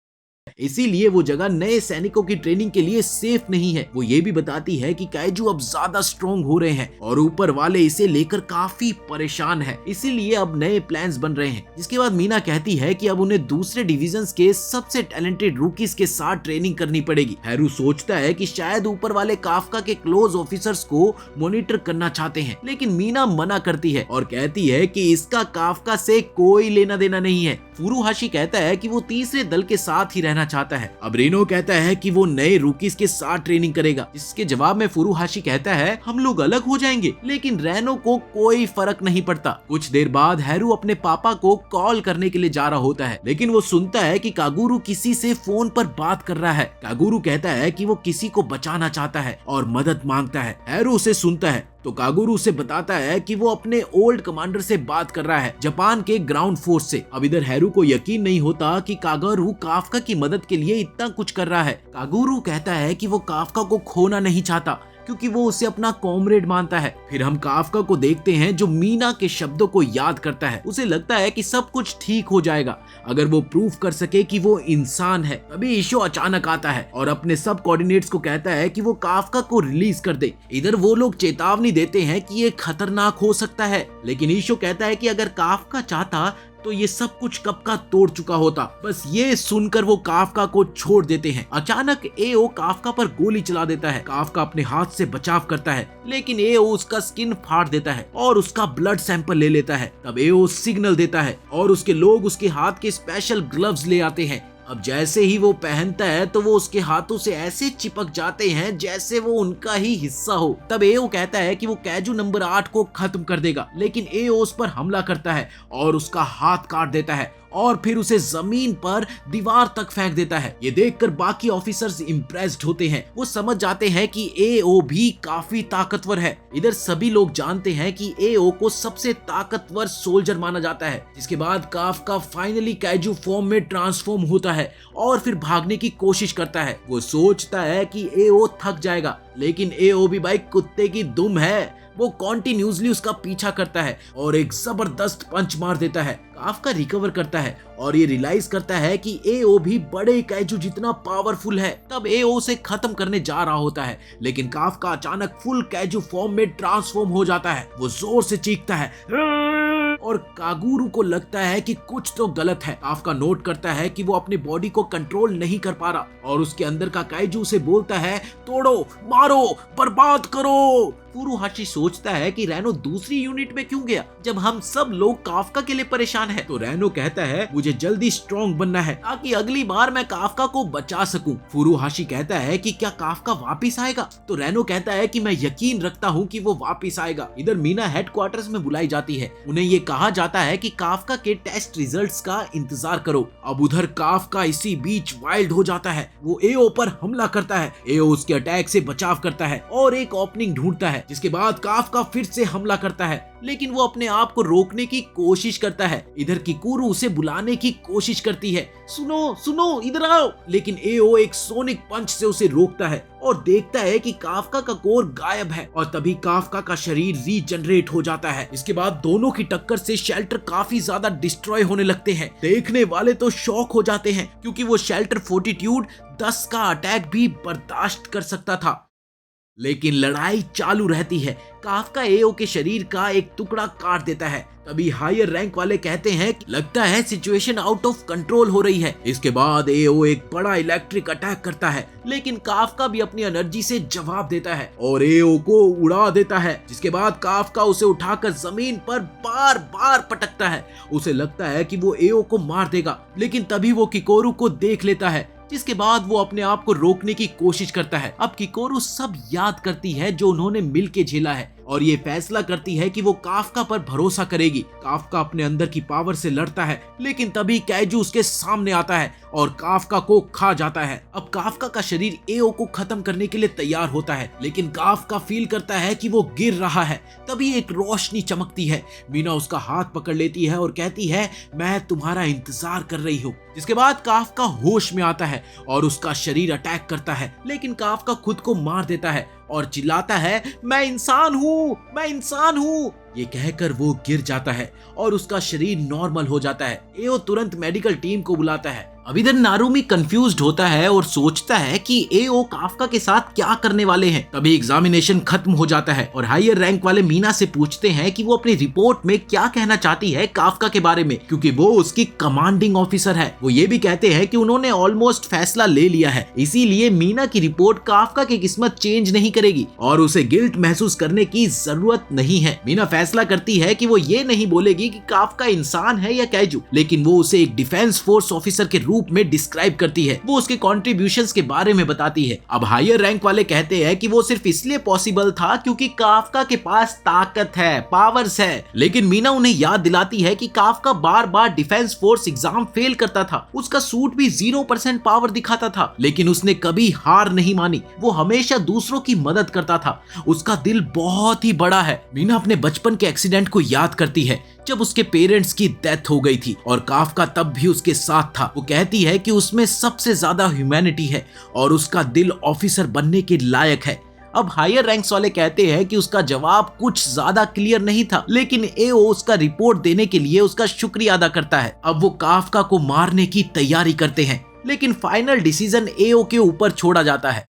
इसीलिए वो जगह नए सैनिकों की ट्रेनिंग के लिए सेफ नहीं है। वो ये भी बताती है कि काइजू अब ज्यादा स्ट्रॉन्ग हो रहे हैं और ऊपर वाले इसे लेकर काफी परेशान है, इसीलिए अब नए प्लान्स बन रहे हैं। जिसके बाद मीना कहती है कि अब उन्हें दूसरे डिविजन्स के सबसे टैलेंटेड रूकीज के साथ ट्रेनिंग करनी पड़ेगी। हैरू सोचता है कि शायद ऊपर वाले काफका के क्लोज ऑफिसर्स को मॉनिटर करना चाहते हैं, लेकिन मीना मना करती है और कहती है कि इसका काफका से कोई लेना देना नहीं है। फुरुहाशी कहता है कि वो तीसरे दल के साथ ही रहना चाहता है। अब रेनो कहता है कि वो नए रूकीज के साथ ट्रेनिंग करेगा। इसके जवाब में फुरुहाशी कहता है हम लोग अलग हो जाएंगे, लेकिन रेनो को कोई फर्क नहीं पड़ता। कुछ देर बाद हैरू अपने पापा को कॉल करने के लिए जा रहा होता है, लेकिन वो सुनता है कि कागुरु किसी से फोन पर बात कर रहा है। कागुरु कहता है कि वो किसी को बचाना चाहता है और मदद मांगता है। हैरू उसे सुनता है तो कागुरु उसे बताता है कि वो अपने ओल्ड कमांडर से बात कर रहा है, जापान के ग्राउंड फोर्स से। अब इधर हैरू को यकीन नहीं होता कि कागुरु काफका की मदद के लिए इतना कुछ कर रहा है। कागुरु कहता है कि वो काफका को खोना नहीं चाहता क्योंकि वो उसे अपना कॉमरेड मानता है। फिर हम काफका को देखते हैं जो मीना के शब्दों को याद करता है। उसे लगता है कि सब कुछ ठीक हो जाएगा अगर वो प्रूफ कर सके कि वो इंसान है। तभी ईशो अचानक आता है और अपने सब कोऑर्डिनेट्स को कहता है कि वो काफका को रिलीज कर दे। इधर वो लोग चेतावनी देते हैं कि ये खतरनाक हो सकता है, लेकिन ईशो कहता है कि अगर काफका चाहता तो ये सब कुछ कब का तोड़ चुका होता। बस ये सुनकर वो काफका को छोड़ देते हैं। अचानक एओ काफका पर गोली चला देता है। काफका अपने हाथ से बचाव करता है, लेकिन एओ उसका स्किन फाड़ देता है और उसका ब्लड सैंपल ले लेता है। तब एओ सिग्नल देता है और उसके लोग उसके हाथ के स्पेशल ग्लव्स ले आते हैं। अब जैसे ही वो पहनता है तो वो उसके हाथों से ऐसे चिपक जाते हैं जैसे वो उनका ही हिस्सा हो। तब एओ कहता है कि वो कैजू नंबर 8 को खत्म कर देगा, लेकिन एओ उस पर हमला करता है और उसका हाथ काट देता है और फिर उसे जमीन पर दीवार तक फेंक देता है। ये देखकर बाकी ऑफिसर्स इम्प्रेस्ड होते हैं। वो समझ जाते हैं कि एओ भी काफी ताकतवर है। इधर सभी लोग जानते हैं कि एओ को सबसे ताकतवर सोल्जर माना जाता है। इसके बाद काफका फाइनली काइजू फॉर्म में ट्रांसफॉर्म होता है और फिर भागने की कोशिश करता है। वो सोचता है कि एओ थक जाएगा, लेकिन एओ भी भाई कुत्ते की दुम है। वो कॉन्टिन्यूसली उसका पीछा करता है और एक जबरदस्त पंच मार देता है। काफका रिकवर करता है और ये रियलाइज करता है कि एओ भी बड़े कैजू जितना पावरफुल है। तब एओ उसे खत्म करने जा रहा होता है, लेकिन काफका अचानक फुल कैजू फॉर्म में ट्रांसफॉर्म हो जाता है। वो जोर से चीखता है और कागुरु को लगता है कि कुछ तो गलत है। काफका नोट करता है कि वो अपनी बॉडी को कंट्रोल नहीं कर पा रहा और उसके अंदर का काइजू से बोलता है तोड़ो, मारो, बर्बाद करो। फुरुहाशी सोचता है कि रेनो दूसरी यूनिट में क्यों गया जब हम सब लोग काफका के लिए परेशान हैं। तो रेनो कहता है मुझे जल्दी स्ट्रॉन्ग बनना है ताकि अगली बार मैं काफका को बचा सकूं। फुरुहाशी कहता है कि क्या काफका वापस आएगा? तो रेनो कहता है कि मैं यकीन रखता हूं कि वो वापस आएगा। इधर मीना हेडक्वार्टर्स में बुलाई जाती है। उन्हें ये कहा जाता है कि काफका के टेस्ट रिजल्ट्स का इंतजार करो। अब उधर काफका इसी बीच वाइल्ड हो जाता है। वो एओ पर हमला करता है। एओ उसके अटैक से बचाव करता है और एक ओपनिंग ढूंढता है, जिसके बाद काफका फिर से हमला करता है, लेकिन वो अपने आप को रोकने की कोशिश करता है। इधर किकोरू उसे बुलाने की कोशिश करती है, सुनो सुनो इधर आओ, लेकिन एओ एक सोनिक पंच से उसे रोकता है और देखता है कि काफका का कोर गायब है और तभी काफका का शरीर रीजनरेट हो जाता है। इसके बाद दोनों की टक्कर से शेल्टर काफी ज्यादा डिस्ट्रॉय होने लगते हैं। देखने वाले तो शॉक हो जाते हैं क्योंकि वो शेल्टर फोर्टिट्यूड 10 का अटैक भी बर्दाश्त कर सकता था। लेकिन लड़ाई चालू रहती है। काफका एओ के शरीर का एक टुकड़ा काट देता है। तभी हायर रैंक वाले कहते हैं कि लगता है सिचुएशन आउट ऑफ कंट्रोल हो रही है। इसके बाद एओ एक बड़ा इलेक्ट्रिक अटैक करता है, लेकिन काफका भी अपनी एनर्जी से जवाब देता है और एओ को उड़ा देता है। जिसके बाद काफका उसे उठाकर जमीन पर बार बार पटकता है। उसे लगता है कि वो एओ को मार देगा, लेकिन तभी वो किकोरू को देख लेता है, जिसके बाद वो अपने आप को रोकने की कोशिश करता है। अब किकोरू सब याद करती है जो उन्होंने मिलके झेला है और ये फैसला करती है कि वो काफका पर भरोसा करेगी। काफका अपने अंदर की पावर से लड़ता है, लेकिन तभी कैजू उसके सामने आता है और काफका को खा जाता है। अब काफका का शरीर एओ को खत्म करने के लिए तैयार होता है, लेकिन काफका फील करता है कि वो गिर रहा है। तभी एक रोशनी चमकती है। मीना उसका हाथ पकड़ लेती है और कहती है, मैं तुम्हारा इंतजार कर रही हूँ। जिसके बाद काफका होश में आता है और उसका शरीर अटैक करता है, लेकिन काफका खुद को मार देता है और चिल्लाता है, मैं इंसान हूँ, मैं इंसान हूँ। ये कहकर वो गिर जाता है और उसका शरीर नॉर्मल हो जाता है। एओ तुरंत मेडिकल टीम को बुलाता है। अब इधर नारुमी कंफ्यूज्ड होता है और सोचता है कि एओ काफका के साथ क्या करने वाले हैं। तभी एग्जामिनेशन खत्म हो जाता है और हायर रैंक वाले मीना से पूछते हैं कि वो अपनी रिपोर्ट में क्या कहना चाहती है काफका के बारे में, क्योंकि वो उसकी कमांडिंग ऑफिसर है। वो ये भी कहते हैं कि उन्होंने ऑलमोस्ट फैसला ले लिया है, इसीलिए मीना की रिपोर्ट काफका की किस्मत चेंज नहीं करेगी और उसे गिल्ट महसूस करने की जरूरत नहीं है। मीना फैसला करती है कि वो ये नहीं बोलेगी कि काफका इंसान है या कैजू, लेकिन वो उसे एक डिफेंस फोर्स ऑफिसर के रूप में डिस्क्राइब करती है। वो उसके कॉन्ट्रीब्यूशंस के बारे में बताती है। अब हायर रैंक वाले कहते हैं कि वो सिर्फ इसलिए पॉसिबल था क्योंकि काफका के पास ताकत है, पावर्स है। लेकिन मीना उन्हें याद दिलाती है कि काफका बार बार डिफेंस फोर्स एग्जाम फेल करता था, उसका सूट भी 0% पावर दिखाता था, लेकिन उसने कभी हार नहीं मानी। वो हमेशा दूसरों की मदद करता था। उसका दिल बहुत ही बड़ा है। मीना अपने बचपन के एक्सीडेंट को याद करती है जब उसके पेरेंट्स की डेथ हो गई थी और काफका तब भी उसके साथ था। वो कहती है कि उसमें सबसे ज्यादा ह्यूमैनिटी है और उसका दिल ऑफिसर बनने के लायक है। अब हायर रैंक्स वाले कहते हैं कि उसका जवाब कुछ ज्यादा क्लियर नहीं था, लेकिन एओ उसका रिपोर्ट देने के लिए उसका शुक्रिया अदा करता है। अब वो काफका को मारने की तैयारी करते हैं, लेकिन फाइनल डिसीजन एओ के ऊपर छोड़ा जाता है।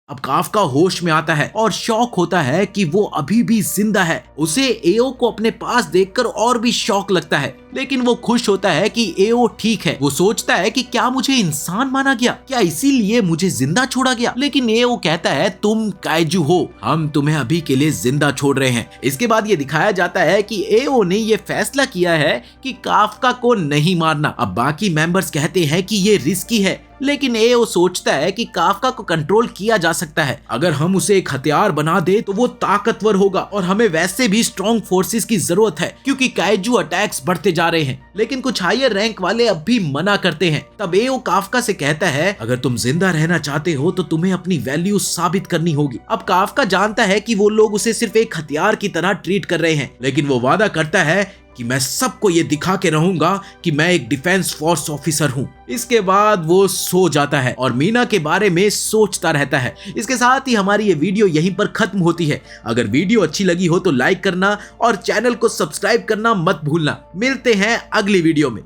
अब काफका होश में आता है और शॉक होता है कि वो अभी भी जिंदा है। उसे एओ को अपने पास देखकर और भी शॉक लगता है, लेकिन वो खुश होता है कि एओ ठीक है। वो सोचता है कि क्या मुझे इंसान माना गया, क्या इसीलिए मुझे जिंदा छोड़ा गया? लेकिन एओ कहता है, तुम काइजू हो, हम तुम्हें अभी के लिए जिंदा छोड़ रहे हैं। इसके बाद ये दिखाया जाता है कि एओ ने ये फैसला किया है कि काफका को नहीं मारना। अब बाकी मेंबर्स कहते हैं कि ये रिस्की है, लेकिन एओ सोचता है कि काफका को कंट्रोल किया जा सकता है। अगर हम उसे एक हथियार बना दे तो वो ताकतवर होगा और हमें वैसे भी स्ट्रॉन्ग फोर्सेस की जरूरत है क्योंकि काइजू अटैक्स बढ़ते जा रहे हैं। लेकिन कुछ हायर रैंक वाले अब भी मना करते हैं। तब एओ काफका से कहता है, अगर तुम जिंदा रहना चाहते हो तो तुम्हें अपनी वैल्यू साबित करनी होगी। अब काफका जानता है कि वो लोग उसे सिर्फ एक हथियार की तरह ट्रीट कर रहे हैं, लेकिन वो वादा करता है कि मैं सबको ये दिखा के रहूंगा कि मैं एक डिफेंस फोर्स ऑफिसर हूँ। इसके बाद वो सो जाता है और मीना के बारे में सोचता रहता है। इसके साथ ही हमारी ये वीडियो यहीं पर खत्म होती है। अगर वीडियो अच्छी लगी हो तो लाइक करना और चैनल को सब्सक्राइब करना मत भूलना। मिलते हैं अगली वीडियो में।